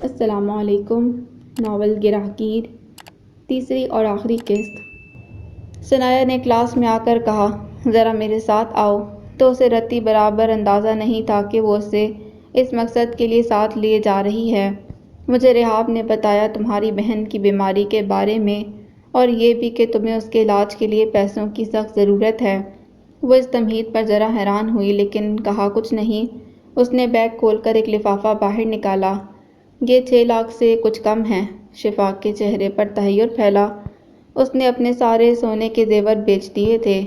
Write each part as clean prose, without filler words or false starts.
السلام علیکم۔ ناول گراہگیر، تیسری اور آخری قسط۔ ثنایا نے کلاس میں آ کر کہا، ذرا میرے ساتھ آؤ، تو اسے رتی برابر اندازہ نہیں تھا کہ وہ اسے اس مقصد کے لیے ساتھ لیے جا رہی ہے۔ مجھے رحاب نے بتایا تمہاری بہن کی بیماری کے بارے میں، اور یہ بھی کہ تمہیں اس کے علاج کے لیے پیسوں کی سخت ضرورت ہے۔ وہ اس تمہید پر ذرا حیران ہوئی لیکن کہا کچھ نہیں۔ اس نے بیگ کھول کر ایک لفافہ باہر نکالا۔ یہ 6 لاکھ سے کچھ کم ہے۔ شفاق کے چہرے پر تحیر پھیلا۔ اس نے اپنے سارے سونے کے زیور بیچ دیے تھے۔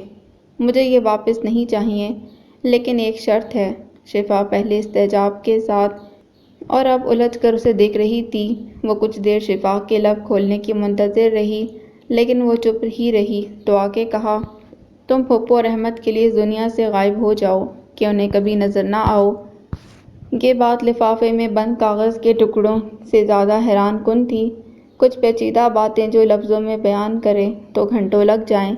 مجھے یہ واپس نہیں چاہیے، لیکن ایک شرط ہے۔ شفا پہلے استعجاب کے ساتھ اور اب الجھ کر اسے دیکھ رہی تھی۔ وہ کچھ دیر شفاق کے لب کھولنے کی منتظر رہی، لیکن وہ چپ ہی رہی تو آگے کہا، تم پھپھو اور احمد کے لیے اس دنیا سے غائب ہو جاؤ کہ انہیں کبھی نظر نہ آؤ۔ یہ بات لفافے میں بند کاغذ کے ٹکڑوں سے زیادہ حیران کن تھی۔ کچھ پیچیدہ باتیں جو لفظوں میں بیان کریں تو گھنٹوں لگ جائیں،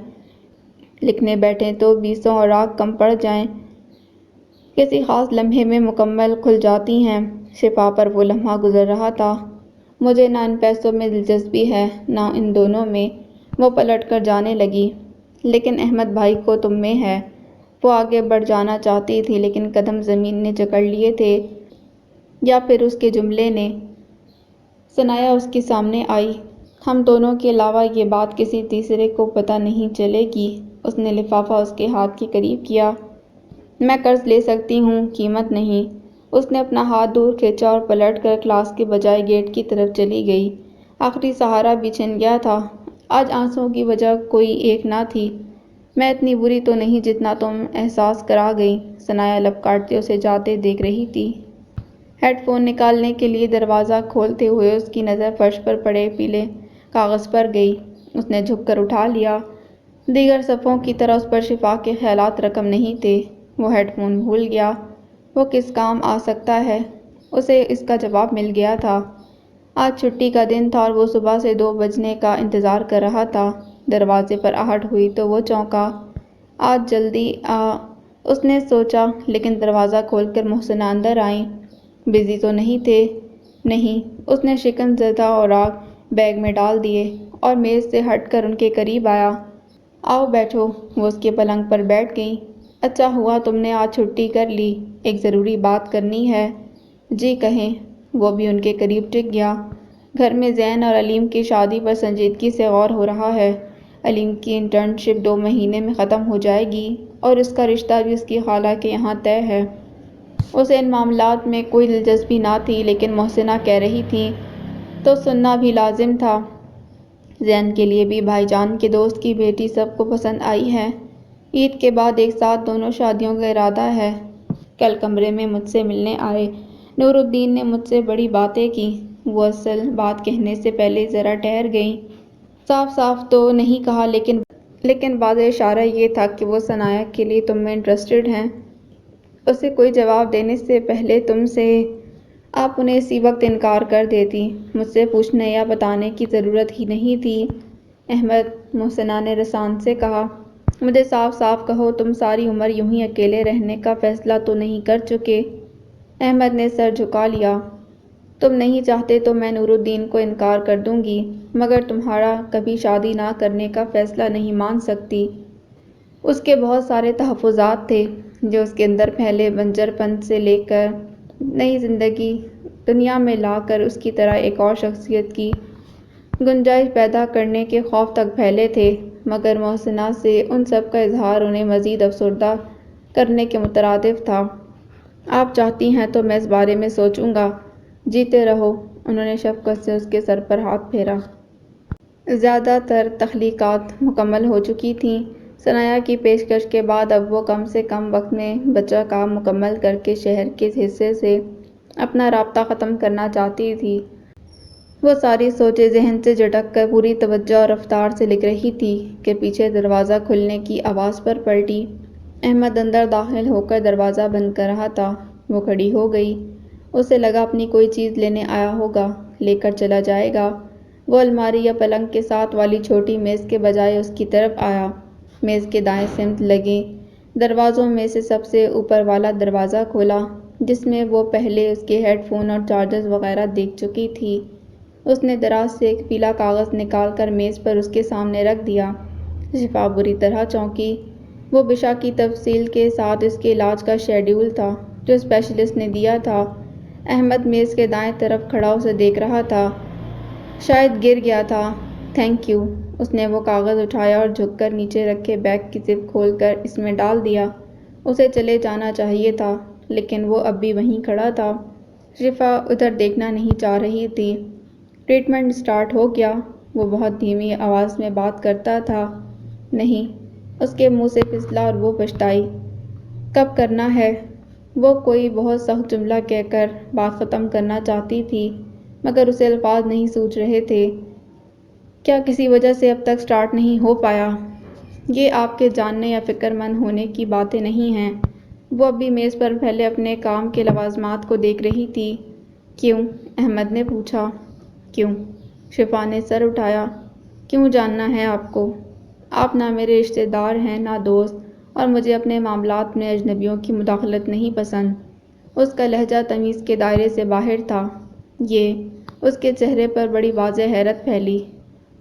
لکھنے بیٹھیں تو 20 اوراق کم پڑ جائیں، کسی خاص لمحے میں مکمل کھل جاتی ہیں۔ شفا پر وہ لمحہ گزر رہا تھا۔ مجھے نہ ان پیسوں میں دلچسپی ہے، نہ ان دونوں میں۔ وہ پلٹ کر جانے لگی۔ لیکن احمد بھائی کو تم میں ہے۔ وہ آگے بڑھ جانا چاہتی تھی لیکن قدم زمین نے جکڑ لیے تھے، یا پھر اس کے جملے نے۔ ثنایا اس کے سامنے آئی۔ ہم دونوں کے علاوہ یہ بات کسی تیسرے کو پتہ نہیں چلے گی۔ اس نے لفافہ اس کے ہاتھ کے قریب کیا۔ میں قرض لے سکتی ہوں، قیمت نہیں۔ اس نے اپنا ہاتھ دور کھینچا اور پلٹ کر کلاس کے بجائے گیٹ کی طرف چلی گئی۔ آخری سہارا بھی چھن گیا تھا۔ آج آنسوؤں کی وجہ کوئی ایک نہ تھی۔ میں اتنی بری تو نہیں جتنا تم احساس کرا گئی۔ ثنایا لب کاٹتے اسے جاتے دیکھ رہی تھی۔ ہیڈ فون نکالنے کے لیے دروازہ کھولتے ہوئے اس کی نظر فرش پر پڑے پیلے کاغذ پر گئی۔ اس نے جھک کر اٹھا لیا۔ دیگر صفحوں کی طرح اس پر شفا کے خیالات رقم نہیں تھے۔ وہ ہیڈ فون بھول گیا۔ وہ کس کام آ سکتا ہے؟ اسے اس کا جواب مل گیا تھا۔ آج چھٹی کا دن تھا اور وہ صبح سے 2 بجنے کا انتظار کر رہا تھا۔ دروازے پر آہٹ ہوئی تو وہ چونکا۔ آج جلدی اس نے سوچا، لیکن دروازہ کھول کر محسنہ اندر آئیں۔ بزی تو نہیں تھے؟ نہیں۔ اس نے شکن زدہ اوراق بیگ میں ڈال دیے اور میز سے ہٹ کر ان کے قریب آیا۔ آؤ بیٹھو۔ وہ اس کے پلنگ پر بیٹھ گئیں۔ اچھا ہوا تم نے آج چھٹی کر لی، ایک ضروری بات کرنی ہے۔ جی کہیں۔ وہ بھی ان کے قریب ٹک گیا۔ گھر میں زین اور علیم کی شادی پر سنجیدگی سے غور ہو رہا ہے۔ علیم کی انٹرنشپ 2 مہینے میں ختم ہو جائے گی اور اس کا رشتہ بھی اس کی خالہ کے یہاں طے ہے۔ اسے ان معاملات میں کوئی دلچسپی نہ تھی، لیکن محسنہ کہہ رہی تھیں تو سننا بھی لازم تھا۔ زین کے لیے بھی بھائی جان کے دوست کی بیٹی سب کو پسند آئی ہے۔ عید کے بعد ایک ساتھ دونوں شادیوں کا ارادہ ہے۔ کل کمرے میں مجھ سے ملنے آئے نور الدین نے مجھ سے بڑی باتیں کی۔ وہ اصل بات کہنے سے پہلے ذرا ٹھہر گئیں۔ صاف صاف تو نہیں کہا، لیکن واضح اشارہ یہ تھا کہ وہ ثنایا کے لیے تم میں انٹرسٹڈ ہیں۔ اسے کوئی جواب دینے سے پہلے تم سے آپ انہیں اسی وقت انکار کر دیتی۔ مجھ سے پوچھنے یا بتانے کی ضرورت ہی نہیں تھی۔ احمد، محسنہ نے رسان سے کہا، مجھے صاف صاف کہو، تم ساری عمر یوں ہی اکیلے رہنے کا فیصلہ تو نہیں کر چکے؟ احمد نے سر جھکا لیا۔ تم نہیں چاہتے تو میں نور الدین کو انکار کر دوں گی، مگر تمہارا کبھی شادی نہ کرنے کا فیصلہ نہیں مان سکتی۔ اس کے بہت سارے تحفظات تھے جو اس کے اندر پھیلے بنجر پن سے لے کر نئی زندگی دنیا میں لا کر اس کی طرح ایک اور شخصیت کی گنجائش پیدا کرنے کے خوف تک پھیلے تھے، مگر محسنہ سے ان سب کا اظہار انہیں مزید افسردہ کرنے کے مترادف تھا۔ آپ چاہتی ہیں تو میں اس بارے میں سوچوں گا۔ جیتے رہو۔ انہوں نے شفقت سے اس کے سر پر ہاتھ پھیرا۔ زیادہ تر تخلیقات مکمل ہو چکی تھیں۔ ثنایا کی پیشکش کے بعد اب وہ کم سے کم وقت میں بچہ کام مکمل کر کے شہر کے حصے سے اپنا رابطہ ختم کرنا چاہتی تھی۔ وہ ساری سوچیں ذہن سے جھٹک کر پوری توجہ اور رفتار سے لکھ رہی تھی کہ پیچھے دروازہ کھلنے کی آواز پر پلٹی۔ احمد اندر داخل ہو کر دروازہ بند کر رہا تھا۔ وہ کھڑی ہو گئی۔ اسے لگا اپنی کوئی چیز لینے آیا ہوگا، لے کر چلا جائے گا۔ وہ الماری یا پلنگ کے ساتھ والی چھوٹی میز کے بجائے اس کی طرف آیا۔ میز کے دائیں سمت لگے دروازوں میں سے سب سے اوپر والا دروازہ کھولا۔ جس میں وہ پہلے اس کے ہیڈ فون اور چارجرز وغیرہ دیکھ چکی تھی۔ اس نے دراز سے ایک پیلا کاغذ نکال کر میز پر اس کے سامنے رکھ دیا۔ شفا بری طرح چونکی۔ وہ بشا کی تفصیل کے ساتھ اس کے علاج کا شیڈول تھا جو اسپیشلسٹ نے دیا تھا۔ احمد میز کے دائیں طرف کھڑا اسے دیکھ رہا تھا۔ شاید گر گیا تھا۔ Thank you. اس نے وہ کاغذ اٹھایا اور جھک کر نیچے رکھے بیگ کی زپ کھول کر اس میں ڈال دیا۔ اسے چلے جانا چاہیے تھا لیکن وہ اب بھی وہیں کھڑا تھا۔ شفا ادھر دیکھنا نہیں چاہ رہی تھی۔ ٹریٹمنٹ سٹارٹ ہو گیا؟ وہ بہت دھیمی آواز میں بات کرتا تھا۔ نہیں۔ اس کے منہ سے پھسلا اور وہ پچھتائی۔ کب کرنا ہے؟ وہ کوئی بہت سخت جملہ کہہ کر بات ختم کرنا چاہتی تھی مگر اسے الفاظ نہیں سوچ رہے تھے۔ کیا کسی وجہ سے اب تک سٹارٹ نہیں ہو پایا؟ یہ آپ کے جاننے یا فکر مند ہونے کی باتیں نہیں ہیں۔ وہ اب بھی میز پر پھیلے اپنے کام کے لوازمات کو دیکھ رہی تھی۔ کیوں؟ احمد نے پوچھا۔ کیوں؟ شفا نے سر اٹھایا۔ کیوں جاننا ہے آپ کو؟ آپ نہ میرے رشتہ دار ہیں نہ دوست اور مجھے اپنے معاملات میں اجنبیوں کی مداخلت نہیں پسند۔ اس کا لہجہ تمیز کے دائرے سے باہر تھا۔ یہ اس کے چہرے پر بڑی واضح حیرت پھیلی۔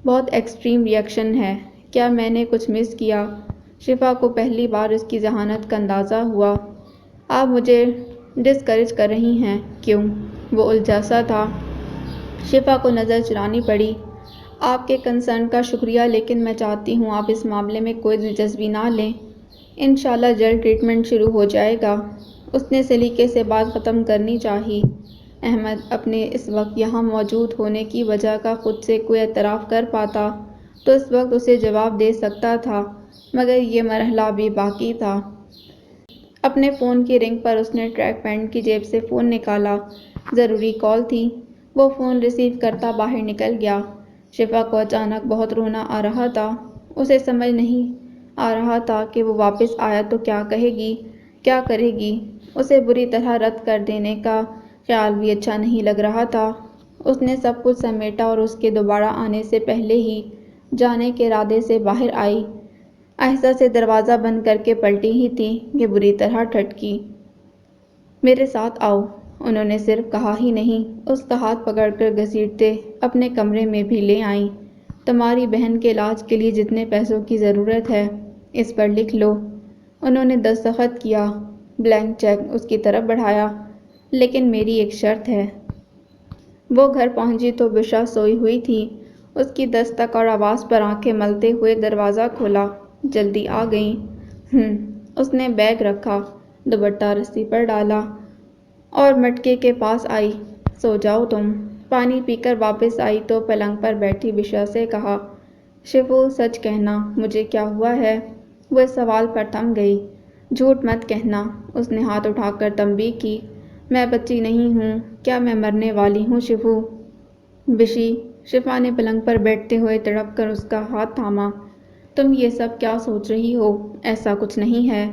بہت ایکسٹریم ری ایکشن ہے۔ کیا میں نے کچھ مس کیا؟ شفا کو پہلی بار اس کی ذہانت کا اندازہ ہوا۔ آپ مجھے ڈسکریج کر رہی ہیں۔ کیوں؟ وہ الجھا سا تھا۔ شفا کو نظر چرانی پڑی۔ آپ کے کنسرن کا شکریہ لیکن میں چاہتی ہوں آپ اس معاملے میں کوئی دلچسپی نہ لیں۔ انشاءاللہ جلد ٹریٹمنٹ شروع ہو جائے گا۔ اس نے سلیقے سے بات ختم کرنی چاہی۔ احمد اپنے اس وقت یہاں موجود ہونے کی وجہ کا خود سے کوئی اعتراف کر پاتا تو اس وقت اسے جواب دے سکتا تھا مگر یہ مرحلہ ابھی باقی تھا۔ اپنے فون کی رنگ پر اس نے ٹریک پینٹ کی جیب سے فون نکالا۔ ضروری کال تھی۔ وہ فون ریسیو کرتا باہر نکل گیا۔ شفا کو اچانک بہت رونا آ رہا تھا۔ اسے سمجھ نہیں آ رہا تھا کہ وہ واپس آیا تو کیا کہے گی، کیا کرے گی۔ اسے بری طرح رد کر دینے کا خیال بھی اچھا نہیں لگ رہا تھا۔ اس نے سب کچھ سمیٹا اور اس کے دوبارہ آنے سے پہلے ہی جانے کے ارادے سے باہر آئی۔ آہستہ سے دروازہ بند کر کے پلٹی ہی تھی کہ بری طرح ٹھٹکی۔ میرے ساتھ آؤ۔ انہوں نے صرف کہا ہی نہیں، اس کا ہاتھ پکڑ کر گھسیٹتے اپنے کمرے میں بھی لے آئیں۔ تمہاری بہن کے علاج کے لیے جتنے پیسوں کی ضرورت ہے اس پر لکھ لو۔ انہوں نے دستخط کیا۔ بلینک چیک اس کی طرف بڑھایا۔ لیکن میری ایک شرط ہے۔ وہ گھر پہنچی تو بشا سوئی ہوئی تھی۔ اس کی دستک اور آواز پر آنکھیں ملتے ہوئے دروازہ کھولا۔ جلدی آ گئیں؟ اس نے بیگ رکھا، دوپٹہ رسی پر ڈالا اور مٹکے کے پاس آئی۔ سو جاؤ تم۔ پانی پی کر واپس آئی تو پلنگ پر بیٹھی بشا سے کہا، شفو سچ کہنا مجھے کیا ہوا ہے؟ وہ اس سوال پر تھم گئی۔ جھوٹ مت کہنا۔ اس نے ہاتھ اٹھا کر تنبیہ کی۔ میں بچی نہیں ہوں۔ کیا میں مرنے والی ہوں شفو؟ بشی۔ شفا نے پلنگ پر بیٹھتے ہوئے تڑپ کر اس کا ہاتھ تھاما۔ تم یہ سب کیا سوچ رہی ہو؟ ایسا کچھ نہیں ہے۔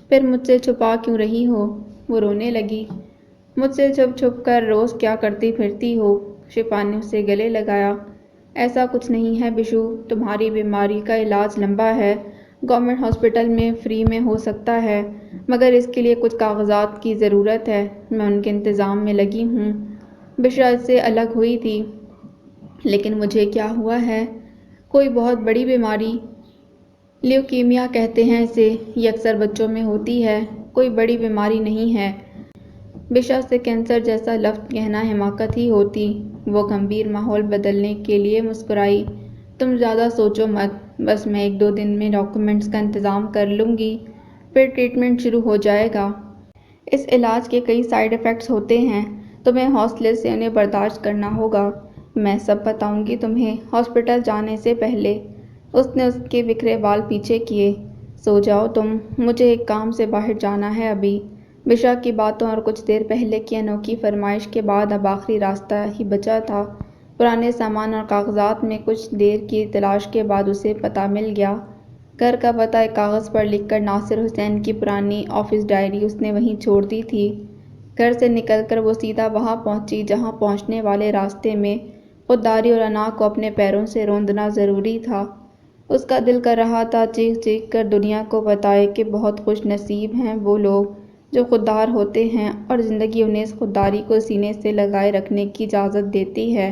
پھر مجھ سے چھپا کیوں رہی ہو؟ وہ رونے لگی۔ مجھ سے چھپ چھپ کر روز کیا کرتی پھرتی ہو؟ شفا نے اسے گلے لگایا۔ ایسا کچھ نہیں ہے بشو، تمہاری بیماری کا علاج لمبا ہے، گورنمنٹ ہاسپٹل میں فری میں ہو سکتا ہے مگر اس کے لیے کچھ کاغذات کی ضرورت ہے، میں ان کے انتظام میں لگی ہوں۔ بشرا اس سے الگ ہوئی تھی۔ لیکن مجھے کیا ہوا ہے؟ کوئی بہت بڑی بیماری؟ لیوکیمیا کہتے ہیں اسے، یہ اکثر بچوں میں ہوتی ہے، کوئی بڑی بیماری نہیں ہے۔ بشا سے کینسر جیسا لفظ کہنا حماقت ہی ہوتی۔ وہ گمبھیر ماحول بدلنے کے لیے مسکرائی۔ تم زیادہ سوچو مت، بس میں 1-2 دن میں ڈاکیومنٹس کا انتظام کر لوں گی، پھر ٹریٹمنٹ شروع ہو جائے گا۔ اس علاج کے کئی سائیڈ ایفیکٹس ہوتے ہیں، تمہیں حوصلے سے انہیں برداشت کرنا ہوگا۔ میں سب بتاؤں گی تمہیں ہاسپٹل جانے سے پہلے۔ اس نے اس کے بکھرے بال پیچھے کیے۔ سو جاؤ تم، مجھے ایک کام سے باہر جانا ہے ابھی۔ بشا کی باتوں اور کچھ دیر پہلے کی انوکھی فرمائش کے بعد اب آخری راستہ ہی بچا تھا۔ پرانے سامان اور کاغذات میں کچھ دیر کی تلاش کے بعد اسے پتہ مل گیا۔ گھر کا پتہ ایک کاغذ پر لکھ کر ناصر حسین کی پرانی آفس ڈائری اس نے وہیں چھوڑ دی تھی۔ گھر سے نکل کر وہ سیدھا وہاں پہنچی جہاں پہنچنے والے راستے میں خودداری اور انا کو اپنے پیروں سے روندنا ضروری تھا۔ اس کا دل کر رہا تھا چیخ چیخ کر دنیا کو بتائے کہ بہت خوش نصیب ہیں وہ لوگ جو خوددار ہوتے ہیں اور زندگی انہیں اس خودداری کو سینے سے لگائے رکھنے کی اجازت دیتی ہے۔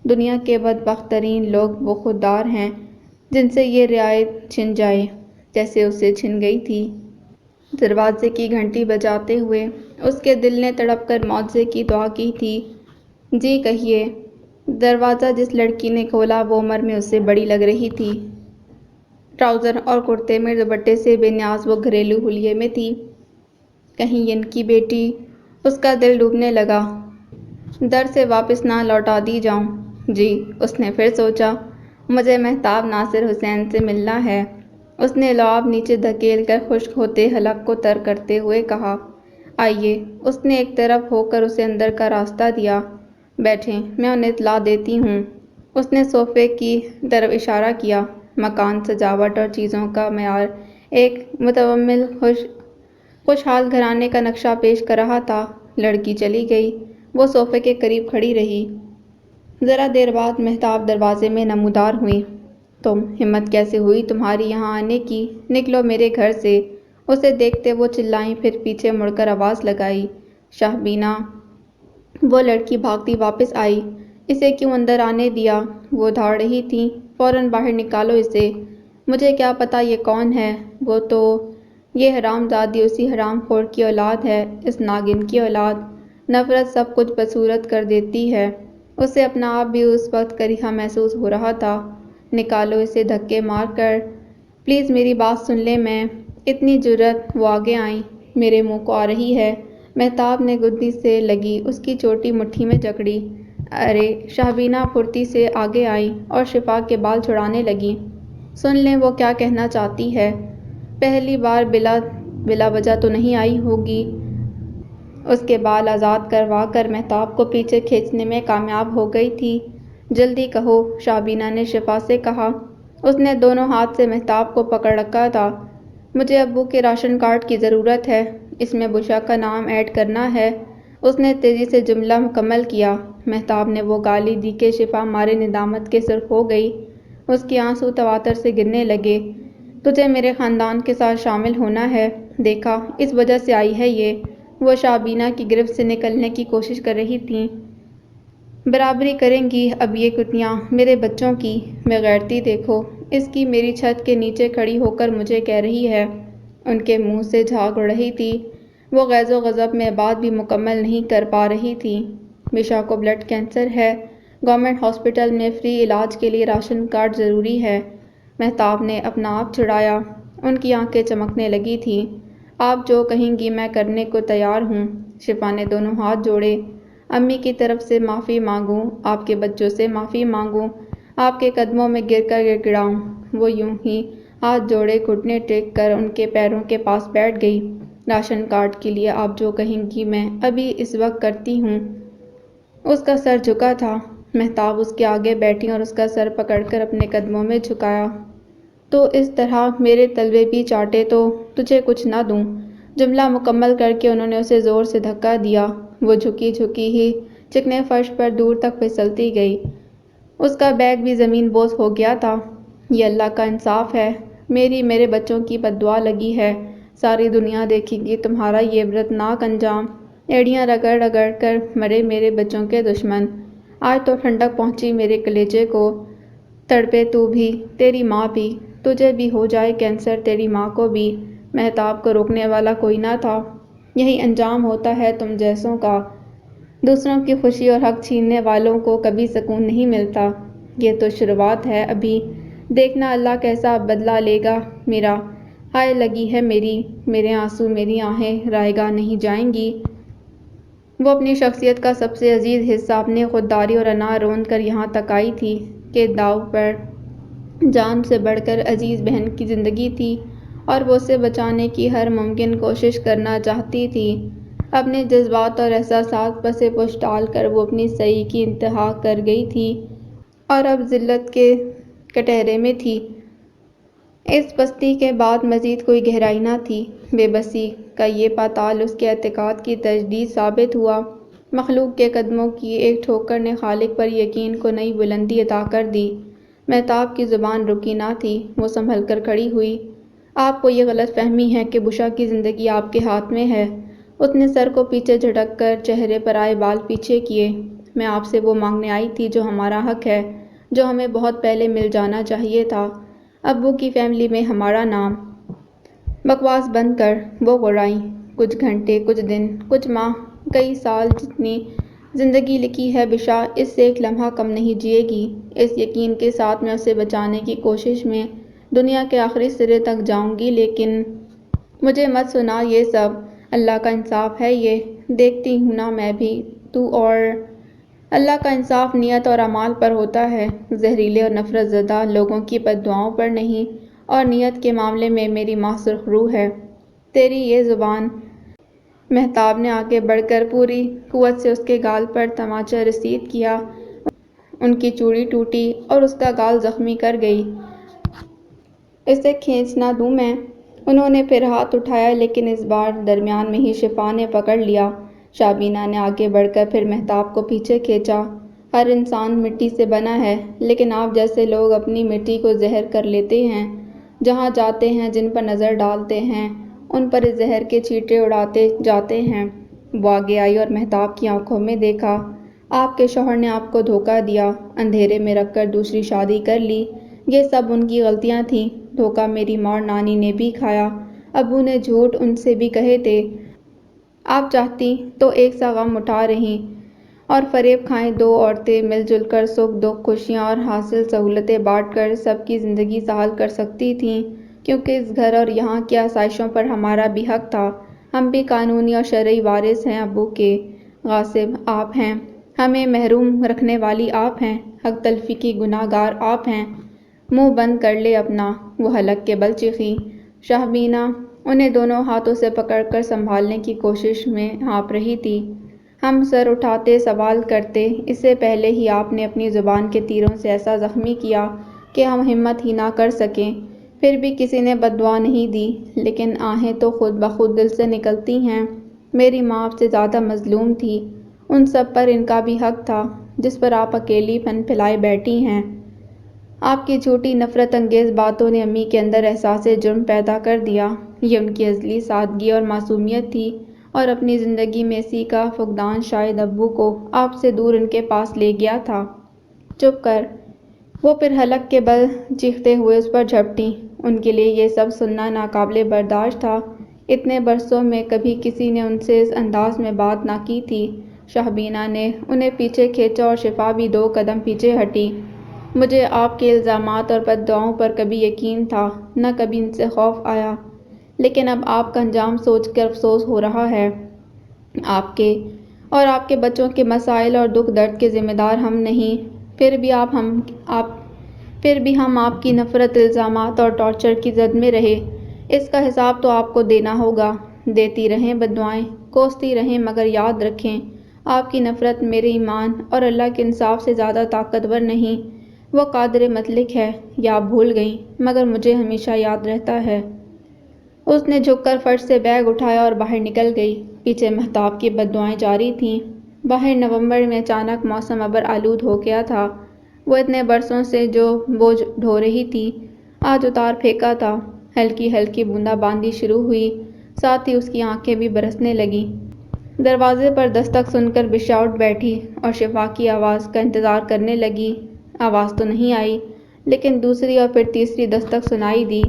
دنیا کے بدبخت ترین لوگ وہ خوددار ہیں جن سے یہ رعایت چھن جائے جیسے اسے چھن گئی تھی۔ دروازے کی گھنٹی بجاتے ہوئے اس کے دل نے تڑپ کر معاوضے کی دعا کی تھی۔ جی کہیے۔ دروازہ جس لڑکی نے کھولا وہ عمر میں اس سے بڑی لگ رہی تھی۔ ٹراؤزر اور کرتے میں دوپٹے سے بے نیاز وہ گھریلو حلیے میں تھی۔ کہیں ان کی بیٹی، اس کا دل ڈوبنے لگا۔ در سے واپس نہ لوٹا دی جاؤں۔ جی، اس نے پھر سوچا، مجھے مہتاب ناصر حسین سے ملنا ہے۔ اس نے لعاب نیچے دھکیل کر خشک ہوتے حلق کو تر کرتے ہوئے کہا، آئیے۔ اس نے ایک طرف ہو کر اسے اندر کا راستہ دیا۔ بیٹھیں، میں انہیں اطلاع دیتی ہوں۔ اس نے صوفے کی طرف اشارہ کیا۔ مکان، سجاوٹ اور چیزوں کا معیار ایک متمول خوشحال گھرانے کا نقشہ پیش کر رہا تھا۔ لڑکی چلی گئی۔ وہ صوفے کے قریب کھڑی رہی۔ ذرا دیر بعد مہتاب دروازے میں نمودار ہوئی۔ تم، ہمت کیسے ہوئی تمہاری یہاں آنے کی؟ نکلو میرے گھر سے۔ اسے دیکھتے وہ چلائیں، پھر پیچھے مڑ کر آواز لگائی، شاہبینہ۔ وہ لڑکی بھاگتی واپس آئی۔ اسے کیوں اندر آنے دیا؟ وہ دھاڑ رہی تھی۔ فوراً باہر نکالو اسے۔ مجھے کیا پتا یہ کون ہے؟ وہ تو یہ حرام زادی اسی حرام خور کی اولاد ہے، اس ناگن کی اولاد۔ نفرت سب کچھ بدصورت کر دیتی ہے۔ اسے اپنا آپ بھی اس وقت کریہا محسوس ہو رہا تھا۔ نکالو اسے دھکے مار کر۔ پلیز میری بات سن لیں۔ میں اتنی جرأت؟ وہ آگے آئیں۔ میرے منہ کو آ رہی ہے۔ مہتاب نے گدی سے لگی اس کی چوٹی مٹھی میں جکڑی۔ ارے! شاہبینہ پھرتی سے آگے آئیں اور شفا کے بال چھڑانے لگیں۔ سن لیں وہ کیا کہنا چاہتی ہے۔ پہلی بار بلا وجہ تو نہیں آئی ہوگی۔ اس کے بال آزاد کروا کر مہتاب کو پیچھے کھینچنے میں کامیاب ہو گئی تھی۔ جلدی کہو، شاہبینہ نے شفا سے کہا۔ اس نے دونوں ہاتھ سے مہتاب کو پکڑ رکھا تھا۔ مجھے ابو کے راشن کارڈ کی ضرورت ہے۔ اس میں بشرا کا نام ایڈ کرنا ہے۔ اس نے تیزی سے جملہ مکمل کیا۔ مہتاب نے وہ گالی دی کہ شفا مارے ندامت کے سرخ ہو گئی۔ اس کے آنسو تواتر سے گرنے لگے۔ تجھے میرے خاندان کے ساتھ شامل ہونا ہے، دیکھا، اس وجہ سے آئی ہے یہ۔ وہ شاہبینہ کی گرفت سے نکلنے کی کوشش کر رہی تھیں۔ برابری کریں گی اب یہ کتیاں میرے بچوں کی؟ بےغیرتی دیکھو اس کی، میری چھت کے نیچے کھڑی ہو کر مجھے کہہ رہی ہے۔ ان کے منہ سے جھاگ اڑ رہی تھی۔ وہ غیظ و غضب میں بات بھی مکمل نہیں کر پا رہی تھی۔ بشرا کو بلڈ کینسر ہے۔ گورنمنٹ ہاسپٹل میں فری علاج کے لیے راشن کارڈ ضروری ہے۔ مہتاب نے اپنا آپ چھڑایا۔ ان کی آنکھیں چمکنے لگی تھیں۔ آپ جو کہیں گی میں کرنے کو تیار ہوں۔ شفا نے دونوں ہاتھ جوڑے۔ امی کی طرف سے معافی مانگوں، آپ کے بچوں سے معافی مانگوں، آپ کے قدموں میں گر کر گڑگڑاؤں۔ وہ یوں ہی ہاتھ جوڑے گھٹنے ٹیک کر ان کے پیروں کے پاس بیٹھ گئی۔ راشن کارڈ کے لیے آپ جو کہیں گی میں ابھی اس وقت کرتی ہوں۔ اس کا سر جھکا تھا۔ مہتاب اس کے آگے بیٹھی اور اس کا سر پکڑ کر اپنے قدموں میں جھکایا۔ تو اس طرح میرے تلوے بھی چاٹے تو تجھے کچھ نہ دوں۔ جملہ مکمل کر کے انہوں نے اسے زور سے دھکا دیا۔ وہ جھکی جھکی ہی چکنے فرش پر دور تک پھسلتی گئی۔ اس کا بیگ بھی زمین بوس ہو گیا تھا۔ یہ اللہ کا انصاف ہے۔ میرے بچوں کی بد دعا لگی ہے۔ ساری دنیا دیکھے گی تمہارا یہ عبرتناک انجام۔ ایڑیاں رگڑ رگڑ کر مرے میرے بچوں کے دشمن۔ آج تو ٹھنڈک پہنچی میرے کلیجے کو۔ تڑپے تو بھی، تیری ماں بھی۔ تجھے بھی ہو جائے کینسر، تیری ماں کو بھی۔ مہتاب کو روکنے والا کوئی نہ تھا۔ یہی انجام ہوتا ہے تم جیسوں کا۔ دوسروں کی خوشی اور حق چھیننے والوں کو کبھی سکون نہیں ملتا۔ یہ تو شروعات ہے ابھی، دیکھنا اللہ کیسا بدلہ لے گا میرا۔ ہائے لگی ہے میری، میرے آنسو میری آہیں رائے گاہ نہیں جائیں گی۔ وہ اپنی شخصیت کا سب سے عزیز حصہ اپنی خودداری اور انا روند کر یہاں تک آئی تھی کہ داؤ پر جان سے بڑھ کر عزیز بہن کی زندگی تھی اور وہ اسے بچانے کی ہر ممکن کوشش کرنا چاہتی تھی۔ اپنے جذبات اور احساسات پسِ پشت ڈال کر وہ اپنی سعی کی انتہا کر گئی تھی اور اب ذلت کے کٹہرے میں تھی۔ اس پستی کے بعد مزید کوئی گہرائی نہ تھی۔ بے بسی کا یہ پاتال اس کے اعتقاد کی تجدید ثابت ہوا۔ مخلوق کے قدموں کی ایک ٹھوکر نے خالق پر یقین کو نئی بلندی عطا کر دی۔ مہتاب کی زبان رکی نہ تھی۔ وہ سنبھل کر کھڑی ہوئی۔ آپ کو یہ غلط فہمی ہے کہ بشرا کی زندگی آپ کے ہاتھ میں ہے۔ اس نے سر کو پیچھے جھٹک کر چہرے پر آئے بال پیچھے کیے۔ میں آپ سے وہ مانگنے آئی تھی جو ہمارا حق ہے، جو ہمیں بہت پہلے مل جانا چاہیے تھا، ابو کی فیملی میں ہمارا نام۔ بکواس بند کر، وہ غرائیں۔ کچھ گھنٹے، کچھ دن، کچھ ماہ، کئی سال، جتنی زندگی لکھی ہے بشا اس سے ایک لمحہ کم نہیں جیے گی۔ اس یقین کے ساتھ میں اسے بچانے کی کوشش میں دنیا کے آخری سرے تک جاؤں گی، لیکن مجھے مت سنا یہ سب، اللہ کا انصاف ہے یہ، دیکھتی ہوں نا میں بھی، تو اور اللہ کا انصاف نیت اور اعمال پر ہوتا ہے، زہریلے اور نفرت زدہ لوگوں کی بد دعاؤں پر نہیں، اور نیت کے معاملے میں میری ماں سرخ روح ہے۔ تیری یہ زبان۔ مہتاب نے آگے بڑھ کر پوری قوت سے اس کے گال پر تماچا رسید کیا۔ ان کی چوڑی ٹوٹی اور اس کا گال زخمی کر گئی۔ اسے کھینچ نہ دوں میں؟ انہوں نے پھر ہاتھ اٹھایا، لیکن اس بار درمیان میں ہی شفا نے پکڑ لیا۔ شابینہ نے آگے بڑھ کر پھر مہتاب کو پیچھے کھینچا۔ ہر انسان مٹی سے بنا ہے، لیکن آپ جیسے لوگ اپنی مٹی کو زہر کر لیتے ہیں، جہاں جاتے ہیں، جن پر نظر ڈالتے ہیں، ان پر اس زہر کے چھینٹے اڑاتے جاتے ہیں۔ وہ آگے آئی اور مہتاب کی آنکھوں میں دیکھا۔ آپ کے شوہر نے آپ کو دھوکہ دیا، اندھیرے میں رکھ کر دوسری شادی کر لی، یہ سب ان کی غلطیاں تھیں۔ دھوکہ میری ماں اور نانی نے بھی کھایا، ابو نے جھوٹ ان سے بھی کہے تھے۔ آپ چاہتی تو ایک سا غم اٹھا رہیں اور فریب کھائیں دو عورتیں مل جل کر سکھ دکھ خوشیاں اور حاصل سہولتیں بانٹ کر سب کی زندگی سہل کر سکتی تھیں، کیونکہ اس گھر اور یہاں کی آسائشوں پر ہمارا بھی حق تھا۔ ہم بھی قانونی اور شرعی وارث ہیں ابو کے۔ غاصب آپ ہیں، ہمیں محروم رکھنے والی آپ ہیں، حق تلفی کی گناہ گار آپ ہیں۔ منہ بند کر لے اپنا، وہ حلق کے بل چیخی۔ شابینہ انہیں دونوں ہاتھوں سے پکڑ کر سنبھالنے کی کوشش میں ہانپ رہی تھی۔ ہم سر اٹھاتے سوال کرتے، اس سے پہلے ہی آپ نے اپنی زبان کے تیروں سے ایسا زخمی کیا کہ ہم ہمت ہی نہ کر سکیں۔ پھر بھی کسی نے بد دعا نہیں دی، لیکن آہیں تو خود بخود دل سے نکلتی ہیں۔ میری ماں آپ سے زیادہ مظلوم تھی، ان سب پر ان کا بھی حق تھا، جس پر آپ اکیلی پن پھیلائے بیٹھی ہیں۔ آپ کی جھوٹی نفرت انگیز باتوں نے امی کے اندر احساس جرم پیدا کر دیا۔ یہ ان کی ازلی سادگی اور معصومیت تھی، اور اپنی زندگی میں اسی کا فقدان شاید ابو کو آپ سے دور ان کے پاس لے گیا تھا۔ چپ کر، وہ پھر حلق کے بل چیختے ہوئے اس پر جھپٹیں۔ ان کے لیے یہ سب سننا ناقابل برداشت تھا۔ اتنے برسوں میں کبھی کسی نے ان سے اس انداز میں بات نہ کی تھی۔ شابینہ نے انہیں پیچھے کھینچا اور شفا بھی 2 قدم پیچھے ہٹی۔ مجھے آپ کے الزامات اور بد دعاؤں پر کبھی یقین تھا، نہ کبھی ان سے خوف آیا، لیکن اب آپ کا انجام سوچ کر افسوس ہو رہا ہے۔ آپ کے اور آپ کے بچوں کے مسائل اور دکھ درد کے ذمہ دار ہم نہیں، پھر بھی ہم آپ کی نفرت، الزامات اور ٹارچر کی زد میں رہے۔ اس کا حساب تو آپ کو دینا ہوگا۔ دیتی رہیں بد دعائیں، کوستی رہیں، مگر یاد رکھیں، آپ کی نفرت میرے ایمان اور اللہ کے انصاف سے زیادہ طاقتور نہیں۔ وہ قادر مطلق ہے، یہ آپ بھول گئیں، مگر مجھے ہمیشہ یاد رہتا ہے۔ اس نے جھک کر فرش سے بیگ اٹھایا اور باہر نکل گئی۔ پیچھے مہتاب کی بد دعائیں جاری تھیں۔ باہر نومبر میں اچانک موسم ابر آلود ہو گیا تھا۔ وہ اتنے برسوں سے جو بوجھ ڈھو رہی تھی، آج اتار پھینکا تھا۔ ہلکی ہلکی بوندا باندی شروع ہوئی، ساتھ ہی اس کی آنکھیں بھی برسنے لگیں۔ دروازے پر دستک سن کر بشا اٹھ بیٹھی اور شفا کی آواز کا انتظار کرنے لگی۔ آواز تو نہیں آئی، لیکن دوسری اور پھر تیسری دستک سنائی دی۔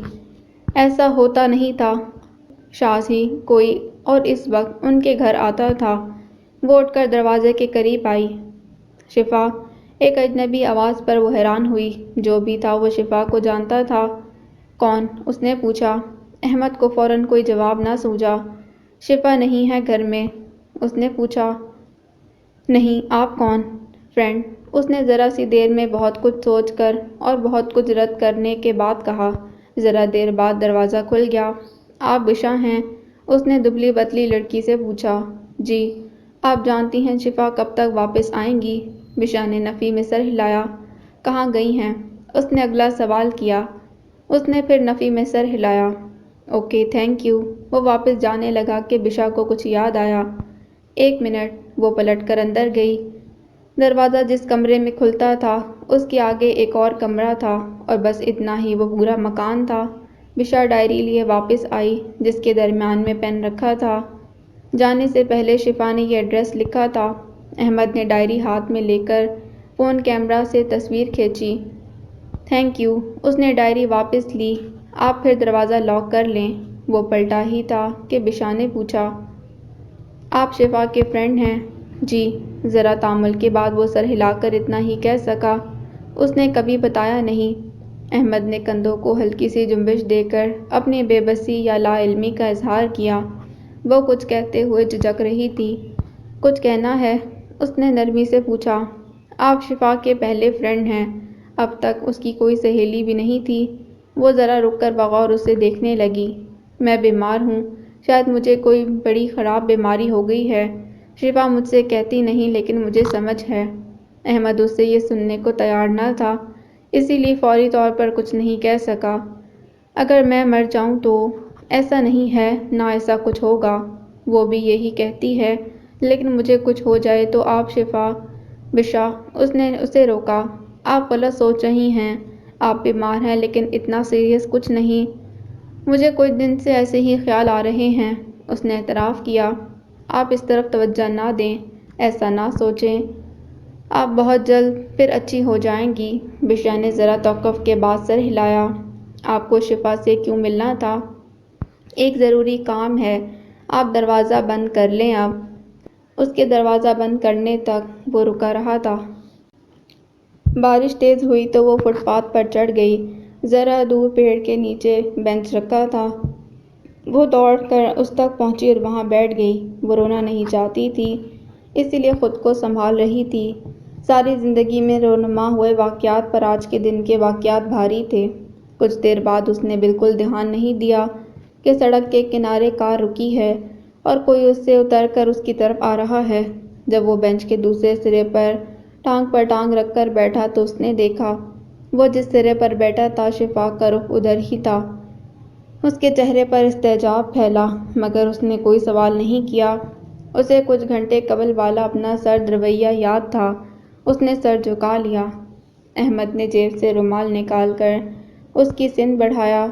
ایسا ہوتا نہیں تھا، شاذ ہی کوئی اور اس وقت ان کے گھر آتا تھا۔ وہ اٹھ کر دروازے کے قریب آئی۔ شفا، ایک اجنبی آواز پر وہ حیران ہوئی۔ جو بھی تھا وہ شفا کو جانتا تھا۔ کون؟ اس نے پوچھا۔ احمد کو فوراً کوئی جواب نہ سوجا۔ شفا نہیں ہے گھر میں؟ اس نے پوچھا۔ نہیں، آپ کون؟ فرینڈ، اس نے ذرا سی دیر میں بہت کچھ سوچ کر اور بہت کچھ رد کرنے کے بعد کہا۔ ذرا دیر بعد دروازہ کھل گیا۔ آپ بشا ہیں؟ اس نے دبلی پتلی لڑکی سے پوچھا۔ جی۔ آپ جانتی ہیں شفا کب تک واپس آئیں گی؟ بشا نے نفی میں سر ہلایا۔ کہاں گئی ہیں؟ اس نے اگلا سوال کیا۔ اس نے پھر نفی میں سر ہلایا۔ Okay, thank you. وہ واپس جانے لگا کہ بشا کو کچھ یاد آیا۔ 1 منٹ، وہ پلٹ کر اندر گئی۔ دروازہ جس کمرے میں کھلتا تھا، اس کے آگے ایک اور کمرہ تھا، اور بس اتنا ہی وہ پورا مکان تھا۔ بشا ڈائری لیے واپس آئی، جس کے درمیان میں پین رکھا تھا۔ جانے سے پہلے شفا نے یہ ایڈریس لکھا تھا۔ احمد نے ڈائری ہاتھ میں لے کر فون کیمرہ سے تصویر کھینچی۔ Thank you. اس نے ڈائری واپس لی۔ آپ پھر دروازہ لاک کر لیں۔ وہ پلٹا ہی تھا کہ بشا نے پوچھا، آپ شفا کے فرینڈ ہیں؟ جی۔ ذرا تامل کے بعد وہ سر ہلا کر اتنا ہی کہہ سکا، اس نے کبھی بتایا نہیں۔ احمد نے کندھوں کو ہلکی سی جنبش دے کر اپنی بے بسی یا لا علمی کا اظہار کیا۔ وہ کچھ کہتے ہوئے جھجک رہی تھی۔ کچھ کہنا ہے؟ اس نے نرمی سے پوچھا۔ آپ شفا کے پہلے فرینڈ ہیں، اب تک اس کی کوئی سہیلی بھی نہیں تھی۔ وہ ذرا رک کر بغور اسے دیکھنے لگی۔ میں بیمار ہوں، شاید مجھے کوئی بڑی خراب بیماری ہو گئی ہے۔ شفا مجھ سے کہتی نہیں لیکن مجھے سمجھ ہے۔ احمد اس سے یہ سننے کو تیار نہ تھا، اسی لیے فوری طور پر کچھ نہیں کہہ سکا۔ اگر میں مر جاؤں تو؟ ایسا نہیں ہے، نہ ایسا کچھ ہوگا۔ وہ بھی یہی کہتی ہے، لیکن مجھے کچھ ہو جائے تو آپ شفا؟ بشا، اس نے اسے روکا۔ آپ غلط سوچ رہی ہیں، آپ بیمار ہیں لیکن اتنا سیریس کچھ نہیں۔ مجھے کچھ دن سے ایسے ہی خیال آ رہے ہیں، اس نے اعتراف کیا۔ آپ اس طرف توجہ نہ دیں، ایسا نہ سوچیں، آپ بہت جلد پھر اچھی ہو جائیں گی۔ بشا نے ذرا توقف کے بعد سر ہلایا۔ آپ کو شفا سے کیوں ملنا تھا؟ ایک ضروری کام ہے، آپ دروازہ بند کر لیں اب۔ اس کے دروازہ بند کرنے تک وہ رکا رہا تھا۔ بارش تیز ہوئی تو وہ فٹ پاتھ پر چڑھ گئی۔ ذرا دور پیڑ کے نیچے بینچ رکھا تھا، وہ دوڑ کر اس تک پہنچی اور وہاں بیٹھ گئی۔ وہ رونا نہیں چاہتی تھی، اسی لیے خود کو سنبھال رہی تھی۔ ساری زندگی میں رونما ہوئے واقعات پر آج کے دن کے واقعات بھاری تھے۔ کچھ دیر بعد اس نے بالکل دھیان نہیں دیا کہ سڑک کے کنارے کار رکی ہے اور کوئی اس سے اتر کر اس کی طرف آ رہا ہے۔ جب وہ بینچ کے دوسرے سرے پر ٹانگ رکھ کر بیٹھا تو اس نے دیکھا، وہ جس سرے پر بیٹھا تھا شفا کا رخ ادھر ہی تھا۔ اس کے چہرے پر استعجاب پھیلا، مگر اس نے کوئی سوال نہیں کیا۔ اسے کچھ گھنٹے قبل والا اپنا سرد رویہ یاد تھا۔ اس نے سر جھکا لیا۔ احمد نے جیب سے رومال نکال کر اس کی سن بڑھایا۔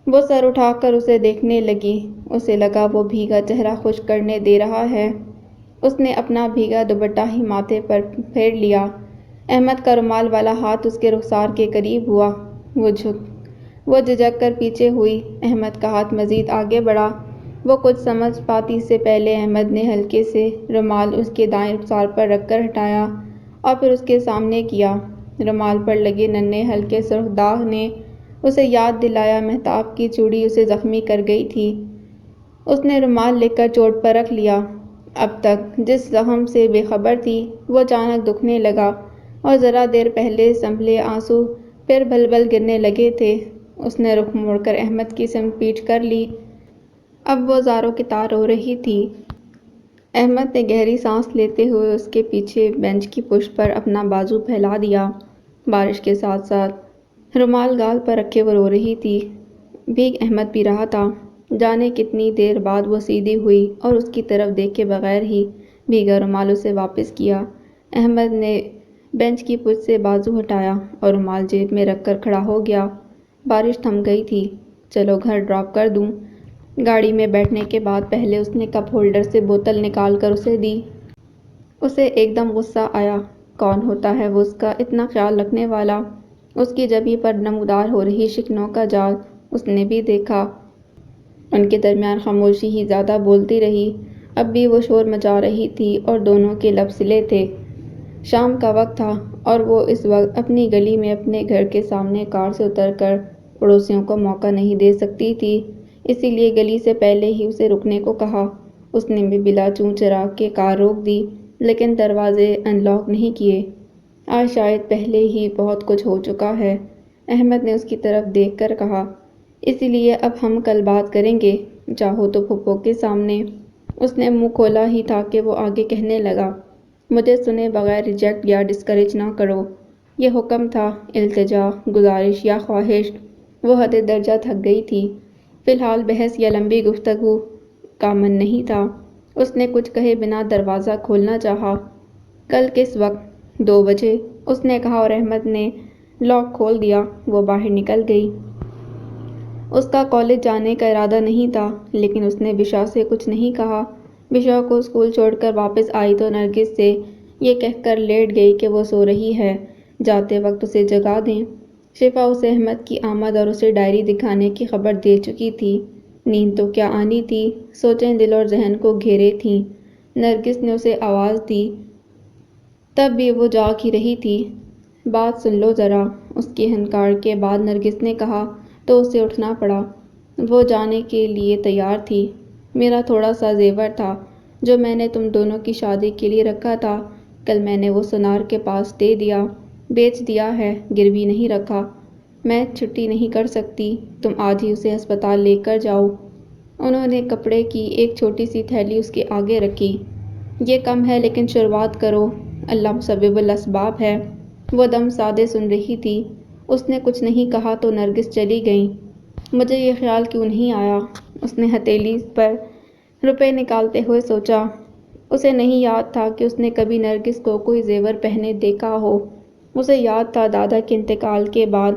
وہ سر اٹھا کر اسے دیکھنے لگی۔ اسے لگا وہ بھیگا چہرہ خشک کرنے دے رہا ہے۔ اس نے اپنا بھیگا دوپٹہ ہی ماتھے پر پھیر لیا۔ احمد کا رومال والا ہاتھ اس کے رخسار کے قریب ہوا۔ وہ جھجک کر پیچھے ہوئی۔ احمد کا ہاتھ مزید آگے بڑھا۔ وہ کچھ سمجھ پاتی سے پہلے احمد نے ہلکے سے رومال اس کے دائیں رخسار پر رکھ کر ہٹایا اور پھر اس کے سامنے کیا۔ رومال پر لگے ننھے ہلکے سرخ داغ نے اسے یاد دلایا مہتاب کی چوڑی اسے زخمی کر گئی تھی۔ اس نے رومال لے کر چوٹ پر رکھ لیا۔ اب تک جس زخم سے بے خبر تھی وہ اچانک دکھنے لگا اور ذرا دیر پہلے سنبھلے آنسو پھر بل گرنے لگے تھے۔ اس نے رخ موڑ کر احمد کی سمت پیچھ کر لی۔ اب وہ زاروں کی طرح رو رہی تھی۔ احمد نے گہری سانس لیتے ہوئے اس کے پیچھے بینچ کی پشت پر اپنا بازو پھیلا دیا۔ بارش کے ساتھ ساتھ رومال گال پر رکھے وہ رو رہی تھی۔ بھیگ احمد پی رہا تھا۔ جانے کتنی دیر بعد وہ سیدھی ہوئی اور اس کی طرف دیکھے بغیر ہی بھیگا رومال اسے واپس کیا۔ احمد نے بینچ کی پشت سے بازو ہٹایا اور رومال جیب میں رکھ کر کھڑا ہو گیا۔ بارش تھم گئی تھی۔ چلو گھر ڈراپ کر دوں؟ گاڑی میں بیٹھنے کے بعد پہلے اس نے کپ ہولڈر سے بوتل نکال کر اسے دی۔ اسے ایک دم غصہ آیا۔ کون ہوتا ہے وہ اس کا اتنا خیال رکھنے والا؟ اس کی جبیں پر نمودار ہو رہی شکنوں کا جال اس نے بھی دیکھا۔ ان کے درمیان خاموشی ہی زیادہ بولتی رہی۔ اب بھی وہ شور مچا رہی تھی اور دونوں کے لب سلے تھے۔ شام کا وقت تھا اور وہ اس وقت اپنی گلی میں اپنے گھر کے سامنے کار سے اتر کر پڑوسیوں کو موقع نہیں دے سکتی تھی، اسی لیے گلی سے پہلے ہی اسے رکنے کو کہا۔ اس نے بھی بلا چوں چرا کے کار روک دی، لیکن دروازے ان لاک نہیں کیے۔ آج شاید پہلے ہی بہت کچھ ہو چکا ہے، احمد نے اس کی طرف دیکھ کر کہا، اسی لیے اب ہم کل بات کریں گے، چاہو تو پھپھو کے سامنے۔ اس نے منہ کھولا ہی تھا کہ وہ آگے کہنے لگا، مجھے سنے بغیر ریجیکٹ یا ڈسکریج نہ کرو۔ یہ حکم تھا، التجا، گزارش یا خواہش۔ وہ حد درجہ تھک گئی تھی۔ فی الحال بحث یا لمبی گفتگو کا من نہیں تھا۔ اس نے کچھ کہے بنا دروازہ کھولنا چاہا۔ کل کس وقت؟ 2 بجے، اس نے کہا اور احمد نے لاک کھول دیا۔ وہ باہر نکل گئی۔ اس کا کالج جانے کا ارادہ نہیں تھا، لیکن اس نے بشا سے کچھ نہیں کہا۔ بشرا کو اسکول چھوڑ کر واپس آئی تو نرگس سے یہ کہہ کر لیٹ گئی کہ وہ سو رہی ہے، جاتے وقت اسے جگا دیں۔ شفا اسے احمد کی آمد اور اسے ڈائری دکھانے کی خبر دے چکی تھی۔ نیند تو کیا آنی تھی، سوچیں دل اور ذہن کو گھیرے تھیں۔ نرگس نے اسے آواز دی، تب بھی وہ جاگ ہی رہی تھی۔ بات سن لو ذرا، اس کی ہنکار کے بعد نرگس نے کہا تو اسے اٹھنا پڑا۔ وہ جانے کے لیے تیار تھی۔ میرا تھوڑا سا زیور تھا جو میں نے تم دونوں کی شادی کے لیے رکھا تھا، کل میں نے وہ سنار کے پاس دے دیا، بیچ دیا ہے، گروی نہیں رکھا۔ میں چھٹی نہیں کر سکتی، تم آج ہی اسے ہسپتال لے کر جاؤ۔ انہوں نے کپڑے کی ایک چھوٹی سی تھیلی اس کے آگے رکھی۔ یہ کم ہے لیکن شروعات کرو، اللہ مسبب الاسباب ہے۔ وہ دم سادے سن رہی تھی۔ اس نے کچھ نہیں کہا تو نرگس چلی گئیں۔ مجھے یہ خیال کیوں نہیں آیا؟ اس نے ہتھیلی پر روپے نکالتے ہوئے سوچا۔ اسے نہیں یاد تھا کہ اس نے کبھی نرگس کو کوئی زیور پہنے دیکھا ہو۔ اسے یاد تھا دادا کے انتقال کے بعد